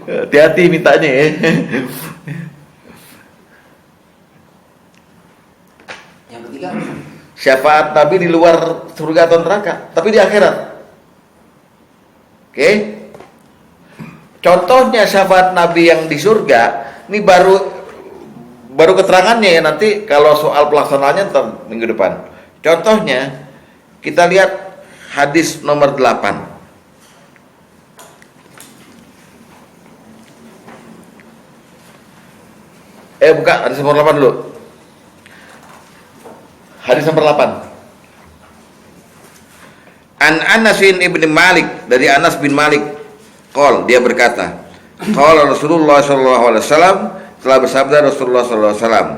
Hati-hati mintanya ya. Yang ketiga, Syafaat Nabi di luar surga atau neraka, tapi di akhirat. Oke? Contohnya syafaat Nabi yang di surga, ini baru keterangannya ya, nanti kalau soal pelaksanaannya ntar minggu depan. Contohnya kita lihat hadis nomor 8. Bukan, hadis nomor 8 dulu. Hadis nomor 8. An Anas bin Malik, dari Anas bin Malik, dia berkata, qala Rasulullah sallallahu alaihi wasallam, telah bersabda Rasulullah sallallahu alaihi wasallam,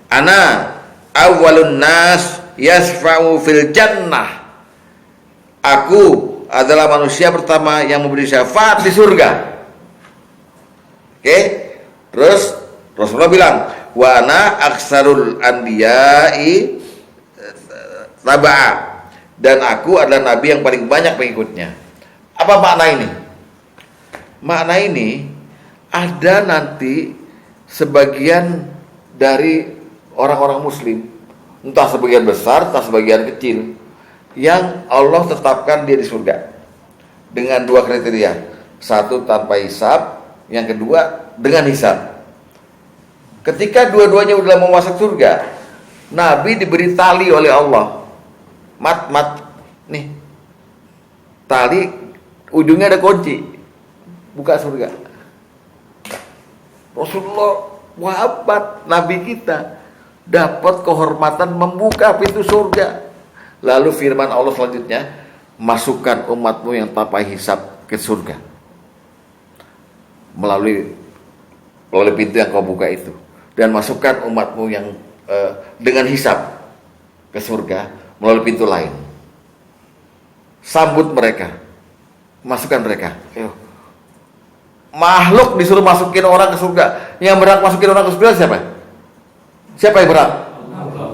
ana awwalun nas yasfa'u fil jannah. Aku adalah manusia pertama yang memberi syafaat di surga. Oke? Terus Rasulullah bilang, wa ana aksarul anbiya'i taba'a, dan aku adalah nabi yang paling banyak pengikutnya. Apa makna ini? Makna ini ada nanti sebagian dari orang-orang muslim, entah sebagian besar, entah sebagian kecil, yang Allah tetapkan dia di surga dengan 2 kriteria. Satu, tanpa hisab. Yang kedua, dengan hisab. Ketika dua-duanya udah mau masuk surga, Nabi diberi tali oleh Allah. Mat nih, tali ujungnya ada kunci, buka surga. Rasulullah wafat, Nabi kita dapat kehormatan membuka pintu surga. Lalu firman Allah selanjutnya, masukkan umatmu yang tanpa hisab ke surga melalui pintu yang kau buka itu, dan masukkan umatmu yang dengan hisab ke surga melalui pintu lain. Sambut mereka, masukkan mereka. Makhluk disuruh masukin orang ke surga, yang berhak masukin orang ke surga siapa? Siapa yang berhak?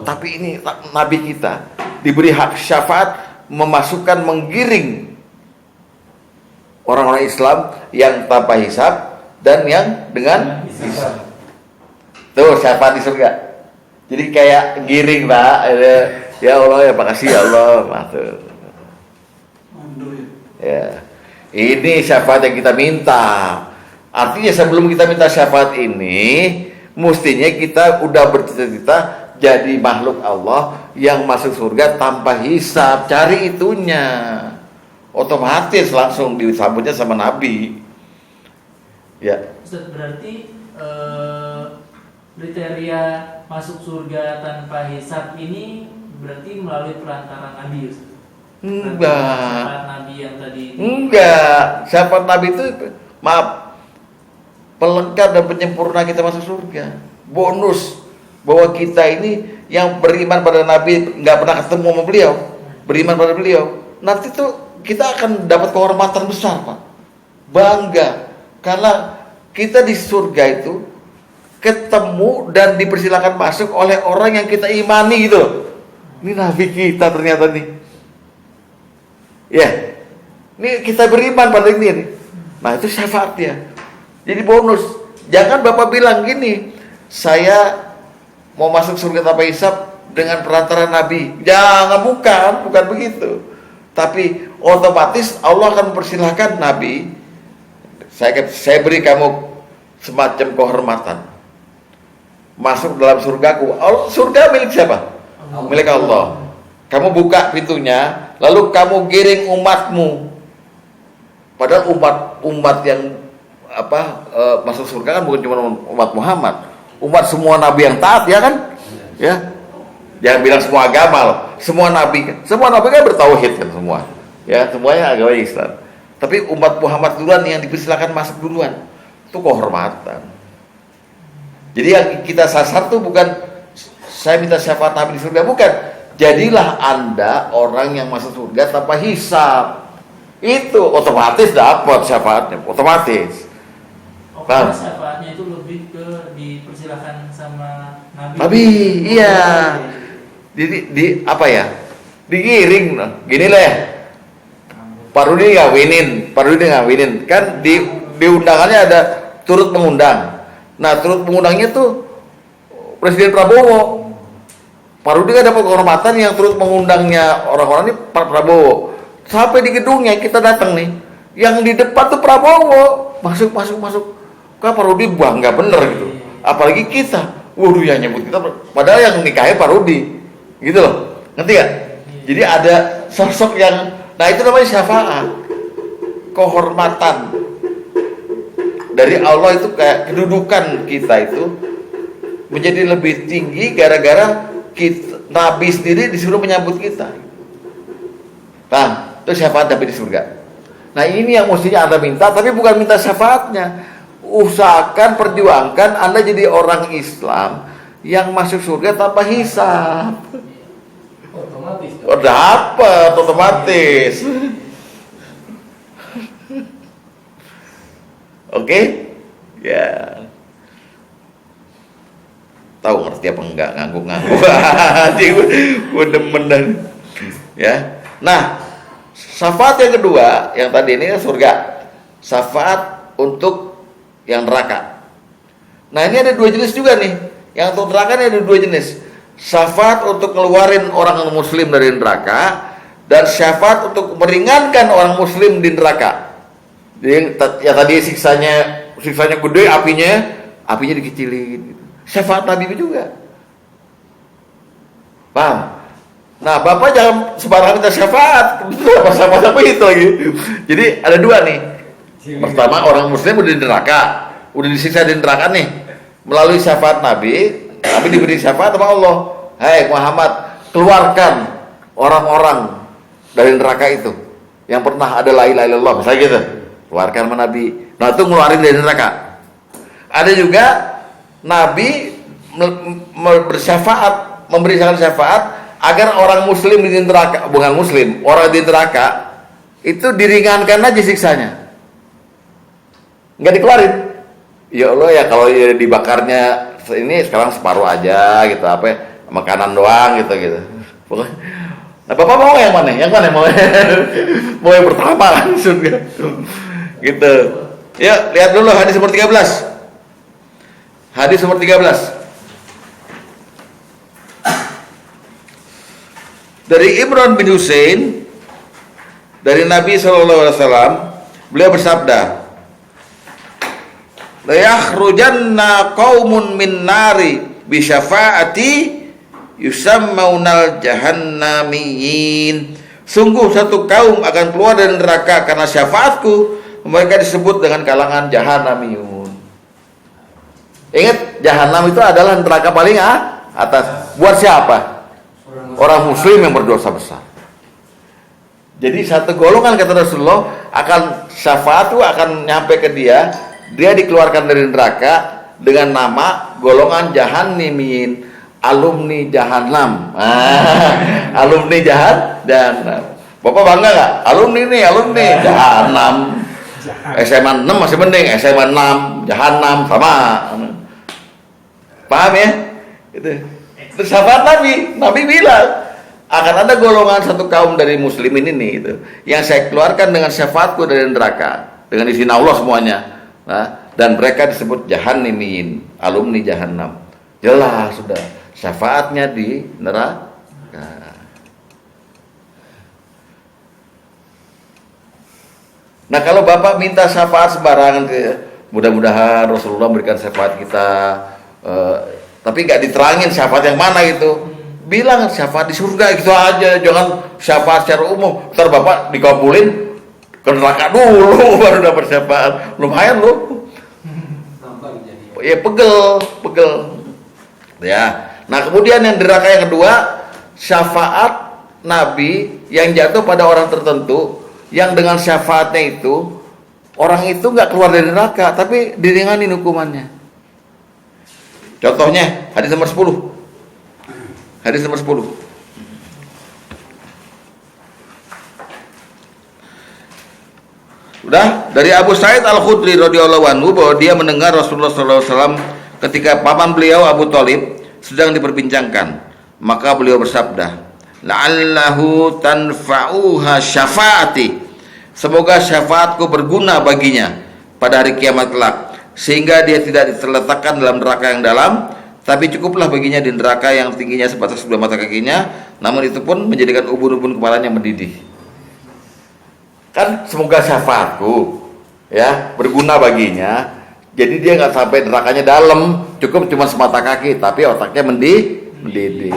Tapi ini Nabi kita diberi hak syafaat, memasukkan, menggiring orang-orang Islam yang tanpa hisab dan yang dengan hisab. Tuh syafaat di surga. Jadi kayak giring Pak. Ya Allah, ya makasih ya Allah. Matur. Ya. Ini syafaat yang kita minta. Artinya sebelum kita minta syafaat ini, mestinya kita udah bercita-cita jadi makhluk Allah yang masuk surga tanpa hisab. Cari itunya, otomatis langsung disambutnya sama Nabi. Ya. Ustaz, berarti kriteria masuk surga tanpa hisab ini berarti melalui perantara Nabi, Ustaz? Enggak. Syafaat Nabi yang tadi. Enggak. Syafaat Nabi itu, maaf, pelengkap dan penyempurna kita masuk surga. Bonus bahwa kita ini yang beriman pada Nabi, nggak pernah ketemu sama beliau, beriman pada beliau, nanti tuh kita akan dapat kehormatan besar, Pak. Bangga karena kita di surga itu ketemu dan dipersilakan masuk oleh orang yang kita imani gitu. Ini Nabi kita ternyata nih. Ya. Ini kita beriman pada ini. Nah, itu syafaatnya. Jadi bonus. Jangan Bapak bilang gini, saya mau masuk surga tanpa hisab dengan perantara Nabi. Jangan, bukan begitu. Tapi otomatis Allah akan mempersilahkan Nabi, saya beri kamu semacam kehormatan. Masuk dalam surgaku. Surga milik siapa? Milik Allah. Kamu buka pintunya, lalu kamu giring umatmu. Padahal umat yang masuk surga kan bukan cuma umat Muhammad, umat semua nabi yang taat, ya kan? Ya. Jangan bilang semua agama loh. Semua nabi kan bertauhid kan semua. Ya, semuanya agama Islam. Tapi umat Muhammad duluan yang dipersilakan masuk duluan. Itu kehormatan. Jadi yang kita sasar tuh bukan saya minta syafaat Nabi di surga, bukan. Jadilah Anda orang yang masuk surga tanpa hisab. Itu otomatis dapat syafaatnya, otomatis. Karena syafaatnya itu lebih ke dipersilakan sama Nabi. Nabi, iya. Di apa ya? Digiring, gini lah ya. Pak Rudi ngawinin. Kan di undangannya ada turut mengundang. Nah, turut mengundangnya tuh Presiden Prabowo. Pak Rudi kan dapat kehormatan yang turut mengundangnya orang-orang ini Pak Prabowo. Sampai di gedungnya kita datang nih, yang di depan tuh Prabowo, masuk. Kok parodi bangga bener gitu. Apalagi kita, waduh yang nyebut kita, padahal yang nikahin parodi, gitu loh. Ngerti gak? Jadi ada sosok yang, nah itu namanya syafaat, kehormatan dari Allah itu, kayak kedudukan kita itu menjadi lebih tinggi gara-gara kita, Nabi sendiri disuruh menyambut kita. Nah, itu syafaat Nabi di surga. Nah ini yang mestinya Anda minta, tapi bukan minta syafaatnya. Usahakan, perjuangkan Anda jadi orang Islam yang masuk surga tanpa hisab. Otomatis. Oh, dapat otomatis. Oke? Ya. Tahu ngerti apa enggak, ngangguk-ngangguk. Gue demen. Ya. Nah, syafaat yang kedua, yang tadi ini kan surga. Syafaat untuk yang neraka. Nah, ini ada dua jenis juga nih. Yang untuk neraka ini ada dua jenis. Syafaat untuk ngeluarin orang muslim dari neraka, dan syafaat untuk meringankan orang muslim di neraka. Jadi ya tadi siksanya gede, apinya dikecilin. Syafaat Nabi juga. Paham? Nah, Bapak jangan sembarangan minta syafaat. Sama-sama itu lagi. Jadi ada dua nih. Pertama, orang muslim udah di neraka, udah disiksa di neraka nih. Melalui syafaat Nabi diberi syafaat sama Allah. Hai Muhammad, keluarkan orang-orang dari neraka itu yang pernah ada la ilaha illallah, misalnya gitu. Keluarkan sama Nabi. Nah, itu ngeluarin dari neraka. Ada juga Nabi bersyafaat, memberikan syafaat agar orang muslim di neraka, bukan muslim, orang di neraka itu diringankan aja siksanya. Enggak dikeluarin. Ya Allah ya, kalau dibakarnya ini sekarang separuh aja gitu, makanan doang gitu. Nah, Bapak mau yang mana? Yang mana mau? Mau yang pertama langsung gitu. Ya, lihat dulu hadis nomor 13. Hadis nomor 13. Dari Imran bin Husain dari Nabi SAW, beliau bersabda, la yakhrujanna qaumun min nari bi syafaati yusammaunal jahannamiyin. Sungguh satu kaum akan keluar dari neraka karena syafaatku, mereka disebut dengan kalangan jahannamiyun. Ingat, jahanam itu adalah neraka paling atas. Buat siapa? Orang muslim yang berdosa besar. Jadi satu golongan, kata Rasulullah, akan syafaat itu akan nyampe ke dia dikeluarkan dari neraka dengan nama golongan jahannamiyin, alumni jahanam. Alumni jahanam. Bapak bangga nggak? Alumni jahanam. SMA 6 masih mending, SMA 6 jahanam sama. Paham ya? Itu. Terus syafaat Nabi bilang akan ada golongan satu kaum dari muslimin ini itu yang saya keluarkan dengan syafaatku dari neraka dengan izin Allah semuanya. Nah, dan mereka disebut jahannamiyin, alumni jahanam. Jelas sudah syafaatnya di neraka. Nah, kalau Bapak minta syafaat sembarangan, mudah-mudahan Rasulullah memberikan syafaat kita, tapi nggak diterangin syafaat yang mana gitu. Bilang syafaat di surga gitu aja, jangan syafaat secara umum. Ntar Bapak dikabulin ke neraka dulu baru dapat syafaat. Lumayan loh. Ya pegel. Ya. Nah, kemudian yang neraka yang kedua, syafaat Nabi yang jatuh pada orang tertentu, yang dengan syafaatnya itu orang itu nggak keluar dari neraka, tapi diringanin hukumannya. Contohnya hadis nomor 10. Hadis nomor 10. Udah, dari Abu Sa'id Al-Khudri radhiyallahu anhu bahwa dia mendengar Rasulullah SAW ketika paman beliau Abu Thalib sedang diperbincangkan, maka beliau bersabda, la'allahu tanfa'uha syafaati, semoga syafaatku berguna baginya pada hari kiamat kelak, sehingga dia tidak diletakkan dalam neraka yang dalam, tapi cukuplah baginya di neraka yang tingginya sebatas kedua mata kakinya, namun itu pun menjadikan ubun-ubun kepalanya mendidih. Kan semoga syafaatku ya, berguna baginya. Jadi dia nggak sampai nerakanya dalam, cukup cuma semata kaki, tapi otaknya mendidih.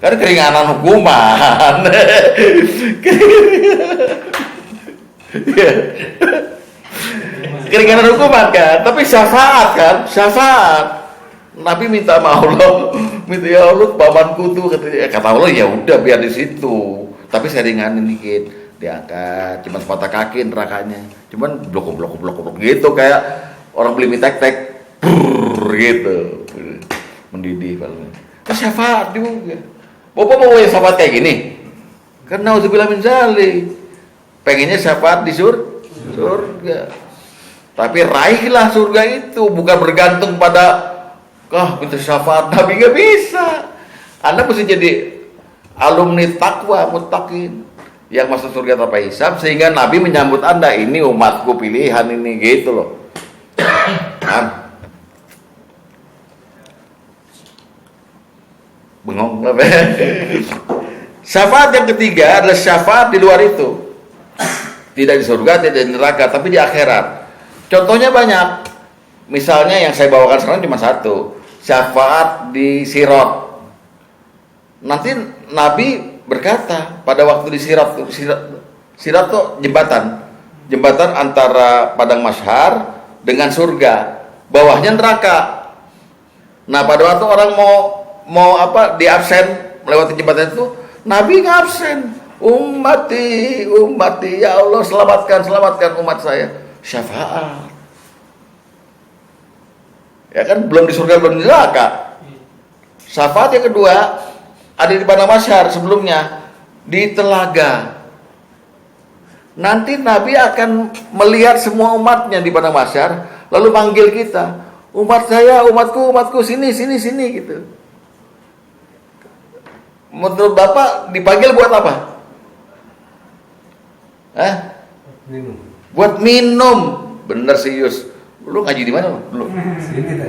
Kan keringanan hukuman. Keringanan hukuman kan, tapi syafaat kan, syafaat. Nabi minta sama Allah, minta ya Allah pamanku tuh, kata Allah ya udah biar di situ, tapi saya ringanin dikit, diangkat, cuma sepatah kaki nerakanya, cuman blok gitu kayak orang beli mie tek-tek, gitu, mendidih paling. Syafaat juga. Bapak mau yang syafaat kayak gini? Karena nauzubillah min dzalik. Pengennya syafaat di surga. Tapi raihlah surga itu, bukan bergantung pada minta syafaat Nabi, nggak bisa. Anda mesti jadi alumni takwa muttaqin yang masuk surga tanpa hisab, sehingga Nabi menyambut Anda, ini umatku pilihan ini, gitu loh. Bengong apa? Syafaat yang ketiga adalah syafaat di luar itu. Tidak di surga, tidak di neraka, tapi di akhirat. Contohnya banyak. Misalnya yang saya bawakan sekarang cuma satu. Syafaat di Sirat. Nanti Nabi berkata pada waktu di Sirat itu jembatan antara padang mahsyar dengan surga, bawahnya neraka. Nah, pada waktu orang mau di absen melewati jembatan itu, Nabi ngabsen, ummati ya Allah, selamatkan umat saya. Syafaat. Ya kan, belum di surga, belum di neraka. Syafaat yang kedua ada di padang mahsyar, sebelumnya di telaga. Nanti Nabi akan melihat semua umatnya di padang mahsyar, lalu panggil kita, umat saya, umatku, sini gitu. Menurut Bapak dipanggil buat apa? Minum. Buat minum. Bener sih Yus. Lu ngaji di mana lu?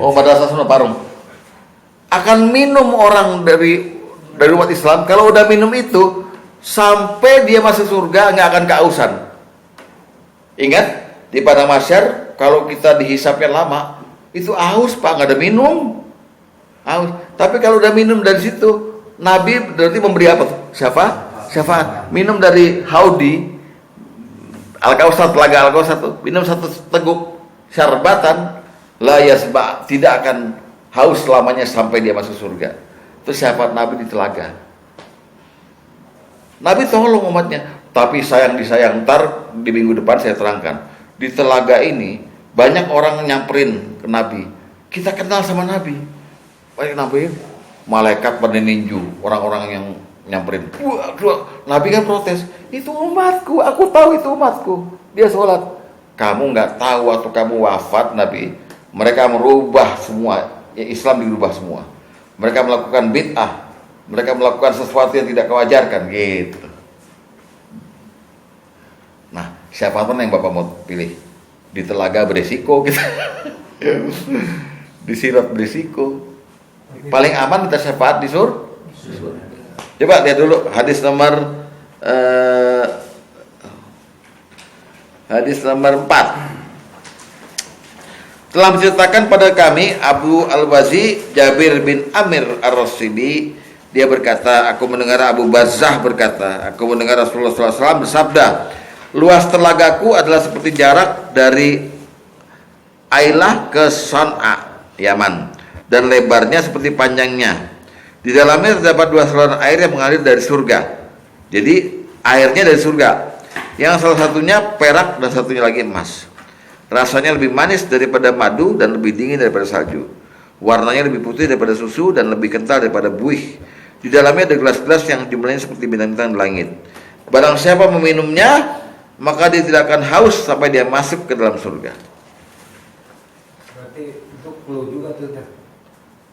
Oh, Madrasah Sunnah Parung. Akan minum orang dari umat Islam. Kalau udah minum itu, sampai dia masuk surga nggak akan kehausan. Ingat, di padang mahsyar kalau kita dihisapnya lama, itu haus Pak, nggak ada minum. Haus. Tapi kalau udah minum dari situ, Nabi berarti memberi apa tuh? Syafaat. Minum dari haudi Al-Kausar, telaga Al-Kausar tuh, minum satu teguk syarbatan, la yasba, tidak akan haus selamanya sampai dia masuk surga. Itu syafaat Nabi di telaga. Nabi tolong umatnya, tapi disayang. Ntar di minggu depan saya terangkan. Di telaga ini banyak orang nyamperin ke Nabi. Kita kenal sama Nabi. Baik Nabi, malaikat pada ninju orang-orang yang nyamperin. Nabi kan protes, itu umatku, aku tahu itu umatku. Dia sholat. Kamu nggak tahu waktu kamu wafat Nabi, mereka merubah semua, Islam dirubah semua. Mereka melakukan bid'ah, mereka melakukan sesuatu yang tidak kewajarkan, gitu. Nah, siapa pun yang Bapak mau pilih? Di telaga beresiko kita, di Sirat beresiko. Paling aman kita syafaat di surga. Coba lihat dulu hadis nomor 4. Telah menceritakan pada kami Abu Al-Wazi Jabir bin Amir Ar-Rasidi, dia berkata, aku mendengar Abu Bazzah berkata, aku mendengar Rasulullah SAW bersabda, luas telagaku adalah seperti jarak dari Ailah ke Son'a, Yaman, dan lebarnya seperti panjangnya. Di dalamnya terdapat 2 saluran air yang mengalir dari surga. Jadi airnya dari surga, yang salah satunya perak dan satunya lagi emas. Rasanya lebih manis daripada madu dan lebih dingin daripada salju. Warnanya lebih putih daripada susu dan lebih kental daripada buih. Di dalamnya ada gelas-gelas yang jumlahnya seperti bintang-bintang di langit. Barang siapa meminumnya, maka dia tidak akan haus sampai dia masuk ke dalam surga. Berarti itu clue juga tuh.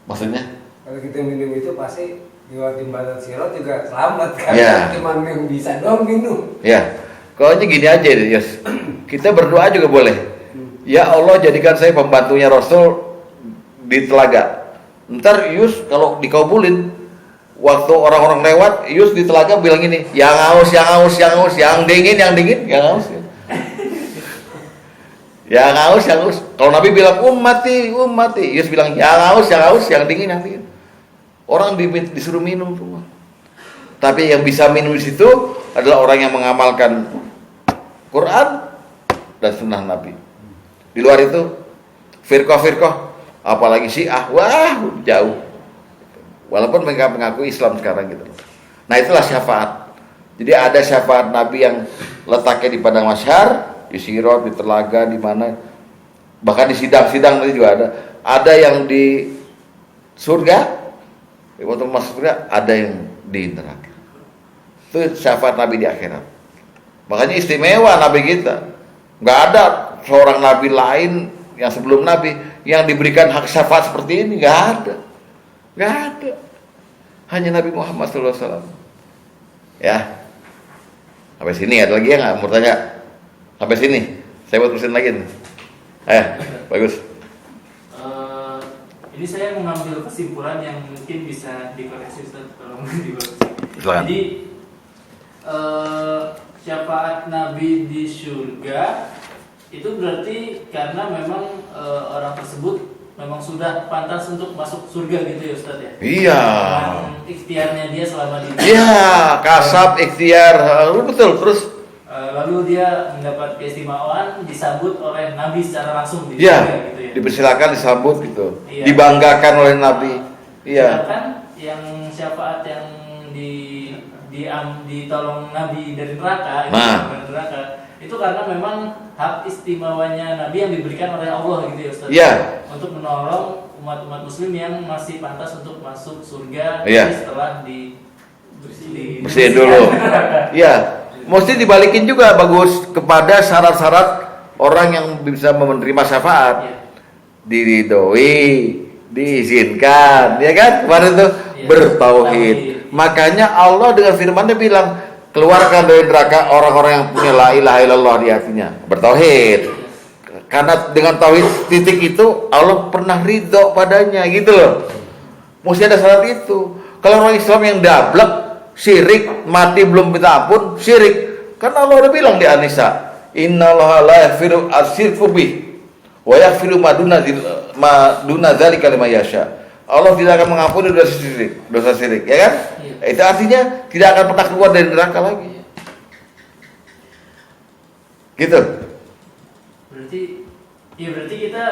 Maksudnya? Kalau kita minum itu pasti lewat jembatan Sirat juga selamat kan? Ya. Cuman yang bisa dong minum. Ya, kalau gini aja Yos. Kita berdoa juga boleh. Ya Allah, jadikan saya pembantunya Rasul di telaga. Ntar Yus kalau dikabulin, waktu orang-orang lewat, Yus di telaga bilang ini, yang haus, yang dingin, yang haus. Yang haus. Kalau Nabi bilang ummati, Yesus bilang yang haus, yang dingin. Orang disuruh minum semua. Tapi yang bisa minum di situ adalah orang yang mengamalkan Quran dan sunnah Nabi. Di luar itu firqah, apalagi Syiah, wah jauh. Walaupun mereka mengaku Islam sekarang gitu. Nah itulah syafaat. Jadi ada syafaat Nabi yang letaknya di padang mahsyar, di Sirat, di telaga, di mana, bahkan di sidang nanti juga ada. Ada yang di surga, waktu masuk surga, ada yang di neraka. Itu syafaat Nabi di akhirat. Makanya istimewa Nabi kita. Nggak ada seorang Nabi lain yang sebelum Nabi yang diberikan hak syafaat seperti ini. Nggak ada. Hanya Nabi Muhammad SAW. Ya. Sampai sini ada lagi yang nggak mau tanya? Sampai sini. Saya mau terusin lagi nih. Bagus. Ini saya mengambil kesimpulan yang mungkin bisa dikoreksi Ustaz, tolong dikoreksi. Silakan. Jadi syafaat Nabi di surga itu berarti karena memang orang tersebut memang sudah pantas untuk masuk surga gitu ya Ustaz ya? Iya. Dengan ikhtiarnya dia selama di Iya, kasab, ikhtiar, betul. Terus lalu dia mendapat keistimewaan disambut oleh Nabi secara langsung di iya, surga gitu ya? dipersilakan disambut gitu. Iya. Dibanggakan oleh Nabi. Iya. Sedangkan yang syafaat yang ditolong Nabi dari neraka, dari neraka itu karena memang hak istimewanya Nabi yang diberikan oleh Allah gitu ya Ustaz. Iya. Untuk menolong umat-umat muslim yang masih pantas untuk masuk surga setelah bersihin dulu. Iya. Mesti dibalikin juga bagus kepada syarat-syarat orang yang bisa menerima syafaat. Iya. Diridhoi, diizinkan, ya kan? Kemarin itu bertauhid. Makanya Allah dengan firman-Nya bilang, keluarkan dari neraka orang-orang yang punya la ilaha illallah di hatinya, bertauhid. Karena dengan tauhid titik itu Allah pernah ridho padanya gitu loh. Mesti ada syarat itu. Kalau orang Islam yang dablek, syirik, mati belum minta ampun, syirik. Karena Allah udah bilang di An-Nisa, innallaha la yaghfiru asyirku bih wa yaghfiru ma duna dzalika liman yasha. Allah tidak akan mengampuni dosa syirik, ya kan? Iya. Itu artinya tidak akan pernah keluar dari neraka lagi. Gitu. Berarti kita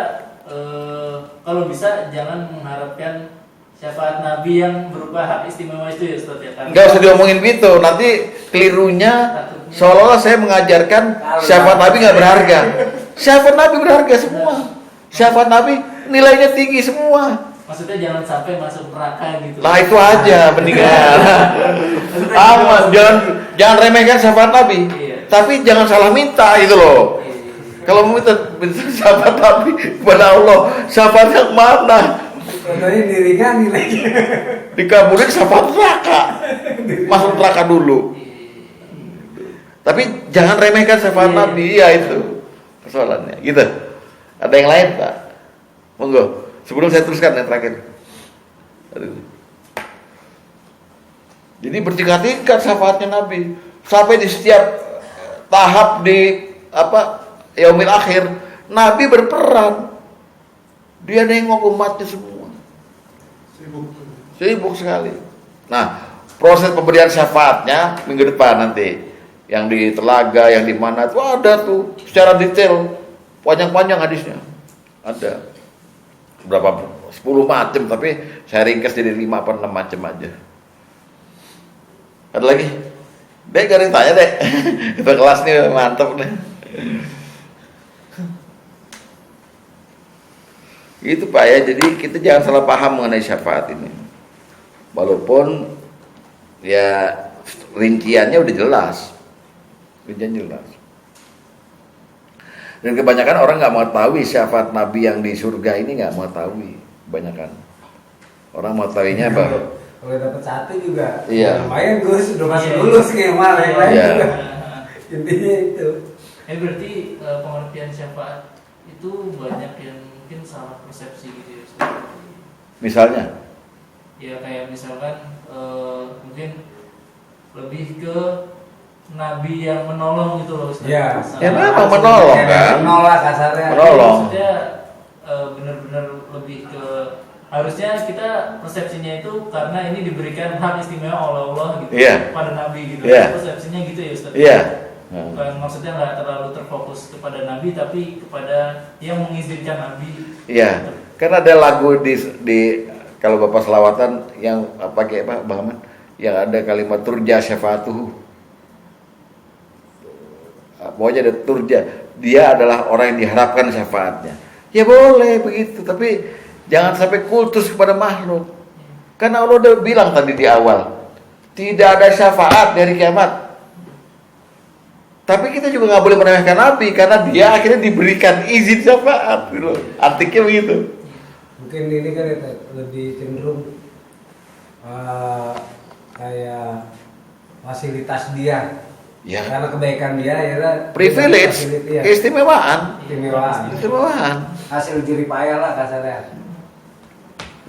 kalau bisa jangan mengharapkan syafaat Nabi yang berupa hak istimewa itu ya Ustaz ya. Enggak usah diomongin gitu, nanti kelirunya seolah-olah saya mengajarkan syafaat Nabi nggak berharga. Syafaat Nabi berharga semua. Syafaat Nabi nilainya tinggi semua. Maksudnya jangan sampai masuk neraka gitu. Nah itu aja mendingan. Aman, jangan remehkan syafaat Nabi. Iya. Tapi jangan salah minta itu loh. Kalau mau minta syafaat Nabi kepada Allah, syafaat yang mana? Contohnya dirinya nilainya. Dikabulin syafaat neraka. Masuk neraka dulu. Tapi jangan remehkan syafaat Nabi. Iya itu persoalannya. Gitu. Ada yang lain Pak? Monggo. Sebelum saya teruskan yang terakhir. Jadi bertingkat-tingkat syafaatnya Nabi. Sampai di setiap tahap di yaumil akhir, Nabi berperan. Dia nengok umatnya semua. Sibuk sekali. Nah, proses pemberian syafaatnya minggu depan nanti. Yang di telaga, yang di mana itu ada tuh secara detail, panjang-panjang hadisnya. Ada. Berapa 10 macam, tapi saya ringkas jadi 5 apa 6 macam aja. Ada lagi? Dek, gak ada yang tanya dek. Kita kelas nih mantap nih. Itu Pak ya, jadi kita jangan salah paham mengenai syafaat ini. Walaupun ya rinciannya udah jelas. Dan kebanyakan orang nggak mengetahui syafaat Nabi yang di surga ini, nggak mengetahui kebanyakan. Orang mengetahuinya apa? Kalau dapat satu juga, iya. lumayan Gus, udah masih lulus kayak mana yang lain juga. Intinya itu. Berarti pengertian syafaat itu banyak yang mungkin salah persepsi gitu ya Ustaz. Misalnya? Ya kayak misalkan mungkin lebih ke nabi yang menolong gitu loh Ustaz. Ya. Ya memang menolong kan. Menolak kasarnya. Menolong. Maksudnya benar-benar lebih ke harusnya kita persepsinya itu karena ini diberikan hak istimewa oleh Allah gitu Iya. pada nabi gitu. Iya. Persepsinya gitu ya Ustaz. Iya. Bukan, maksudnya nggak terlalu terfokus kepada nabi tapi kepada yang mengizinkan nabi. Iya. Kan ada lagu di kalau Bapak selawatan yang pakai apa Bang Ahmad? Yang ada kalimat turja syafaatuhu. Pokoknya ada turja, dia adalah orang yang diharapkan syafaatnya. Ya boleh begitu, tapi jangan sampai kultus kepada makhluk. Karena Allah udah bilang tadi di awal, tidak ada syafaat dari kiamat. Tapi kita juga nggak boleh meremehkan Nabi karena dia akhirnya diberikan izin syafaat, gitu. Artinya begitu. Mungkin ini kan lebih cenderung kayak fasilitas dia. Ya. Karena kebaikan dia ya Privilege, ya. keistimewaan. Istimewaan. Hasil jerih payah lah kasarnya.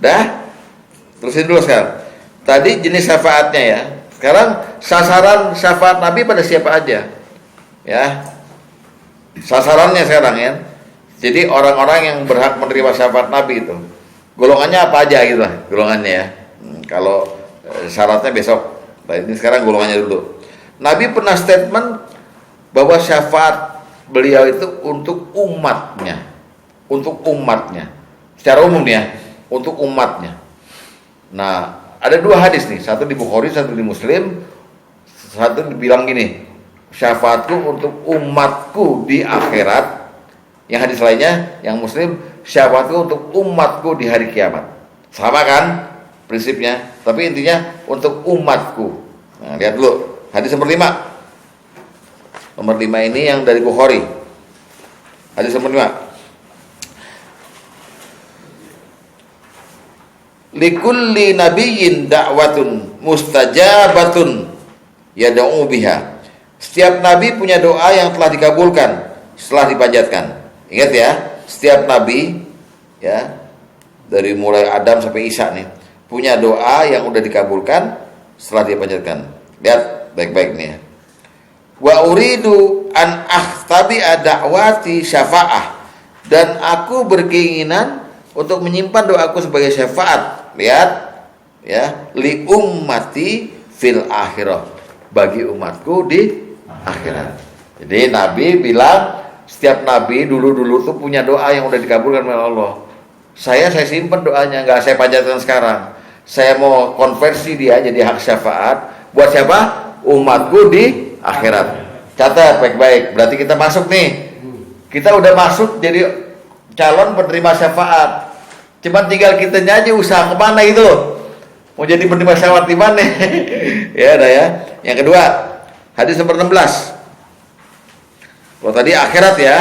Dah, terusin dulu sekarang. Tadi jenis syafaatnya ya. Sekarang sasaran syafaat Nabi pada siapa aja? Ya, sasarannya sekarang ya. Jadi orang-orang yang berhak menerima syafaat Nabi itu golongannya apa aja gitu lah, golongannya ya. Kalau syaratnya besok. Nah, ini sekarang golongannya dulu. Nabi pernah statement bahwa syafaat beliau itu untuk umatnya, secara umum ya, untuk umatnya. Nah, ada dua hadis nih, satu di Bukhari, satu di Muslim. Satu dibilang gini, syafaatku untuk umatku di akhirat. Yang hadis lainnya, yang Muslim, syafaatku untuk umatku di hari kiamat. Sama kan prinsipnya, tapi intinya untuk umatku. Nah, lihat dulu. Hadis nomor 5. Nomor 5 ini yang dari Bukhari. Hadis nomor 5. Likulli nabiyyin da'watun mustajabatun yad'u biha. Setiap nabi punya doa yang telah dikabulkan setelah dipanjatkan. Ingat ya, setiap nabi ya, dari mulai Adam sampai Isa nih, punya doa yang udah dikabulkan setelah dipanjatkan. Lihat baik-baik nih ya. Wa uridu an ahtabi da'wati syafa'ah, dan aku berkeinginan untuk menyimpan doaku sebagai syafaat. Lihat ya, li ummati fil akhirah, bagi umatku di akhirat. Jadi Nabi bilang setiap nabi dulu tuh punya doa yang udah dikabulkan oleh Allah. Saya simpan doanya, nggak saya panjatkan sekarang. Saya mau konversi dia jadi hak syafaat buat siapa? Umatku di akhirat. Catat baik-baik. Berarti kita masuk nih. Kita udah masuk jadi calon penerima syafaat. Cuman tinggal kita aja usaha kemana itu. Mau jadi penerima syafaat di mana? Ya, dah ya. Yang kedua, hadis nomor 16. Kalau tadi akhirat ya.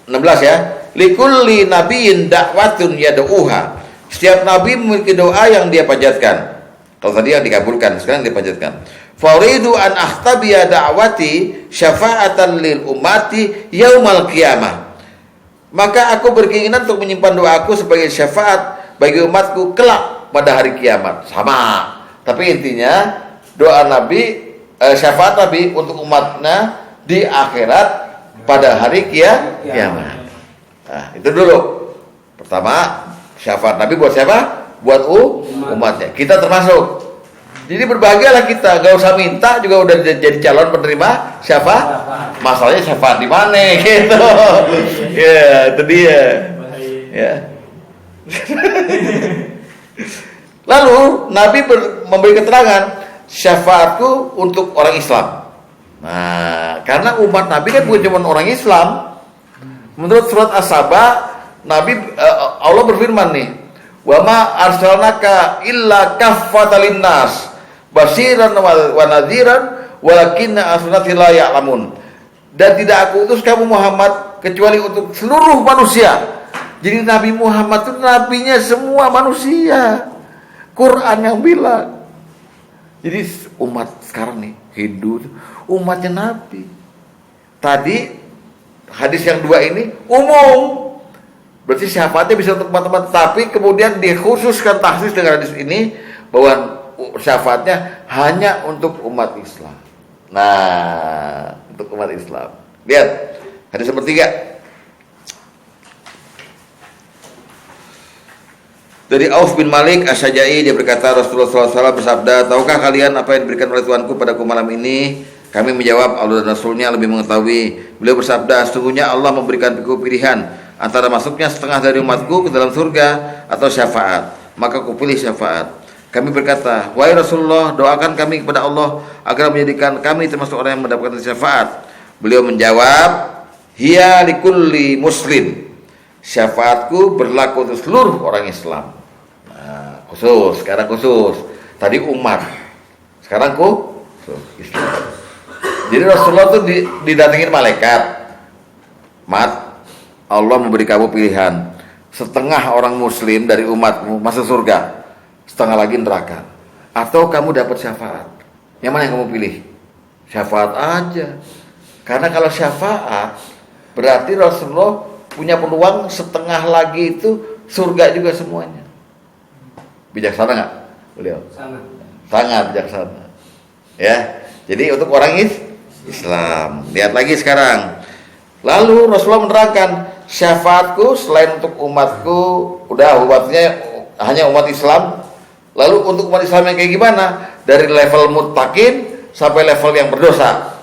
16 ya. Likulli nabiyyin da'watun yad'uha. Setiap nabi memiliki doa yang dia panjatkan. Kalau tadi yang dikabulkan, sekarang dipanjatkan. Faridu an ahtabiya da'wati syafa'atan lil ummati yaumal qiyamah. Maka aku berkeinginan untuk menyimpan doaku sebagai syafaat bagi umatku kelak pada hari kiamat. Sama. Tapi intinya doa Nabi, syafaat Nabi untuk umatnya di akhirat pada hari kiamat. Nah, itu dulu. Pertama, syafaat Nabi buat siapa? Buat umatnya. Kita termasuk. Jadi berbahagialah kita, gak usah minta juga udah jadi calon penerima syafaat. Masalahnya syafaat di mana gitu. Ya, itu dia. Ya. Lalu Nabi memberi keterangan syafaatku untuk orang Islam. Nah, karena umat Nabi kan bukan cuma orang Islam. Menurut surat As-Saba, Allah berfirman nih, wa ma arsalnaka illa kaffatan linnas basiran wa nadhiran walakinna asnati la ya'lamun. Dan tidak aku utus kamu Muhammad kecuali untuk seluruh manusia. Jadi Nabi Muhammad itu nabinya semua manusia. Quran yang bilang. Jadi umat sekarang nih Hindu umatnya Nabi. Tadi hadis yang 2 ini umum. Berarti syafaatnya bisa untuk teman-teman, tapi kemudian dikhususkan tahsis dengan hadis ini bahwa syafaatnya hanya untuk umat Islam. Nah, untuk umat Islam. Lihat hadis nomor 3. Dari Auf bin Malik Asy-Syajai, dia berkata, Rasulullah SAW bersabda, tahukah kalian apa yang diberikan oleh Tuhanku padaku malam ini? Kami menjawab, Allah dan Rasulnya lebih mengetahui. Beliau bersabda, sesungguhnya Allah memberikan pilihan antara masuknya setengah dari umatku ke dalam surga atau syafaat. Maka aku pilih syafaat. Kami berkata, wahai Rasulullah, doakan kami kepada Allah agar menjadikan kami termasuk orang yang mendapatkan syafaat. Beliau menjawab, hiya likulli muslim. Syafaatku berlaku untuk seluruh orang Islam. Nah, khusus, sekarang khusus. Tadi umat, sekarang khusus Islam. Jadi Rasulullah itu didatengin malaikat. Mat, Allah memberi kamu pilihan. Setengah orang muslim dari umatmu masuk surga, setengah lagi neraka. Atau kamu dapat syafaat. Yang mana yang kamu pilih? Syafaat aja. Karena kalau syafaat berarti Rasulullah punya peluang setengah lagi itu surga juga semuanya. Bijaksana nggak beliau? Sangat bijaksana. Ya, jadi untuk orang Islam. Lihat lagi sekarang. Lalu Rasulullah menerangkan, syafaatku selain untuk umatku, udah umatnya hanya umat Islam. Lalu untuk umat Islam yang kayak gimana? Dari level muttaqin sampai level yang berdosa.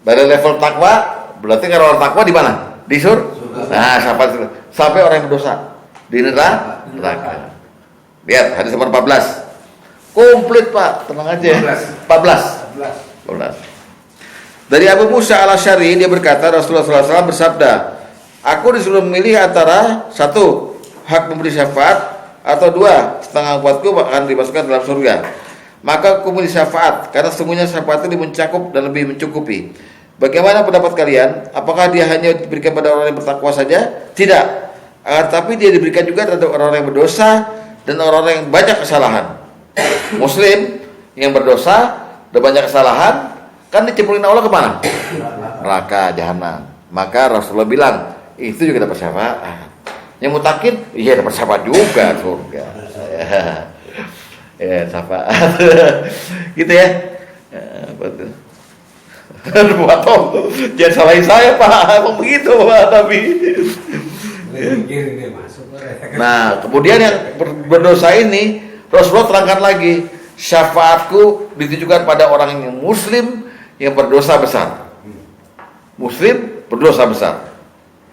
Dari level takwa, berarti kalau orang takwa di mana? Di surga. Nah, sampai orang yang berdosa di neraka. Lihat hadis nomor 14. Komplit, Pak. Tenang aja. 14. Dari Abu Musa al-Asy'ari, dia berkata, Rasulullah SAW bersabda, aku disuruh memilih antara 1, hak memberi syafaat, atau 2, setengah umatku akan dimasukkan dalam surga. Maka aku memilih syafaat, karena sesungguhnya syafaat itu mencakup dan lebih mencukupi. Bagaimana pendapat kalian? Apakah dia hanya diberikan pada orang yang bertakwa saja? Tidak. Tapi dia diberikan juga terhadap orang-orang yang berdosa dan orang-orang yang banyak kesalahan. Muslim yang berdosa dan banyak kesalahan kan dicemplungin Allah kemana? Neraka, jahanam. Maka Rasulullah bilang itu juga dapat syafaat. Yang mutakin, iya dapat syafaat juga surga. Ya, syafaat. Gitu ya. Betul. Potong, jangan salahin saya Pak, emang begitu Pak Nabi. Nah, kemudian yang berdosa ini Rasulullah terangkan lagi, syafaatku ditujukan pada orang yang muslim yang berdosa besar. Muslim berdosa besar.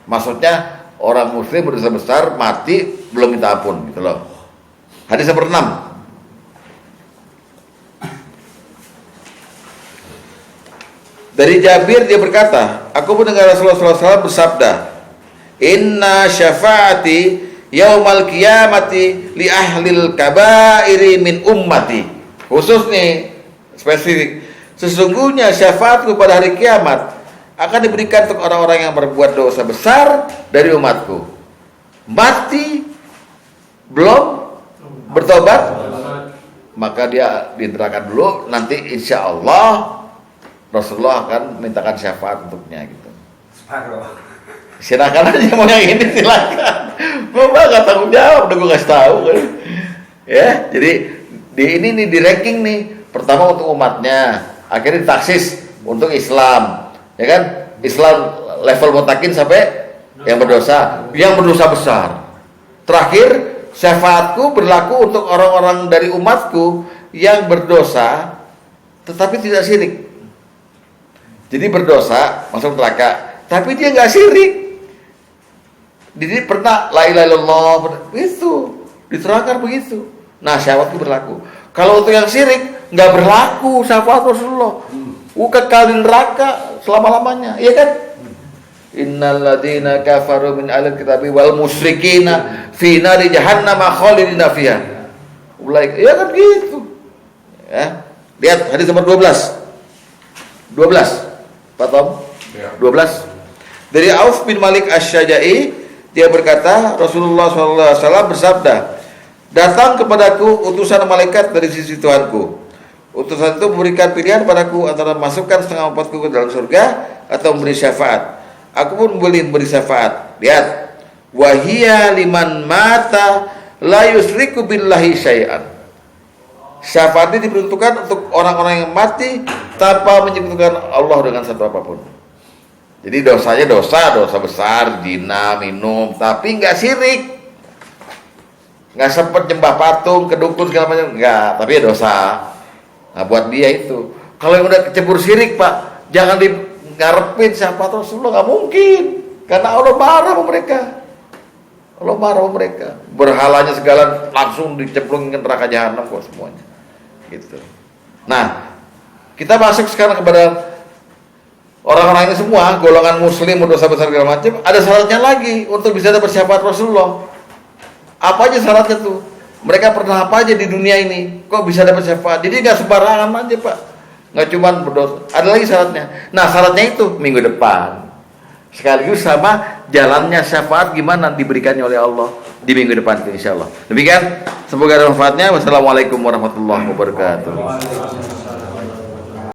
Maksudnya orang muslim berdosa besar mati belum minta ampun gitu loh. Hadis nomor 6. Dari Jabir dia berkata, aku mendengar Rasulullah SAW bersabda, inna syafaati yaumal qiyamati li ahlil kabairi min ummati. Khusus nih, spesifik. Sesungguhnya syafaatku pada hari kiamat akan diberikan untuk orang-orang yang berbuat dosa besar dari umatku. Mati belum bertobat, maka dia dinerakan dulu. Nanti insya Allah Rasulullah akan mintakan syafaat untuknya gitu. Silakan aja mau yang ini silakan. Gue nggak tanggung jawab, udah gue kasih tahu kan. Ya, jadi di ini nih di ranking nih. Pertama untuk umatnya, akhirnya ditaksis untuk Islam, ya kan? Islam level mutakin sampai yang berdosa besar. Terakhir syafaatku berlaku untuk orang-orang dari umatku yang berdosa tetapi tidak syirik. Jadi berdosa masuk neraka, tapi dia nggak syirik. Jadi pernah la ilaha illallah begitu, diterangkan begitu. Nah syafaatku berlaku. Kalau untuk yang syirik nggak berlaku syafaat Rasulullah. Kekal di neraka selama-lamanya, iya kan? Innal ladzina kafaru min ahlil kitabi wal musyrikina fi nari jahannam khalidina fiha. Ya kan gitu. Ya. Lihat hadis nomor 12. Pak Tom? 12. Dari Auf bin Malik Asy-Syajai, dia berkata, Rasulullah SAW bersabda, datang kepadaku utusan malaikat dari sisi Tuhanku. Utusan itu memberikan pilihan padaku antara masukkan setengah umatku ke dalam surga atau memberi syafaat. Aku pun boleh memberi syafaat. Lihat, wahia liman mata la yusriku billahi syai'an. Syafaat ini diperuntukkan untuk orang-orang yang mati tanpa menyebutkan Allah dengan satu apapun. Jadi dosanya dosa besar, zina, minum, tapi nggak syirik, nggak sempat nyembah patung, kedukun segala macam, nggak, tapi ya dosa. Nah buat dia itu. Kalau yang udah kecebur syirik Pak, jangan ngarepin syafaat Rasulullah, nggak mungkin, karena Allah marah sama mereka. Allah marah sama mereka. Berhalanya segala langsung dicemplungin ke neraka jahanam kok semuanya. Gitu. Nah, kita masuk sekarang kepada orang-orang ini semua, golongan muslim, dosa besar segala macam, ada syaratnya lagi untuk bisa dapat syafaat Rasulullah. Apa aja syaratnya tuh? Mereka pernah apa aja di dunia ini? Kok bisa dapat syafaat? Jadi nggak sembarangan aja Pak. Nggak cuma berdosa. Ada lagi syaratnya. Nah syaratnya itu minggu depan. Sekaligus sama jalannya syafaat gimana diberikannya oleh Allah di minggu depan insya Allah. Demikian, semoga ada manfaatnya. Wassalamualaikum warahmatullahi wabarakatuh.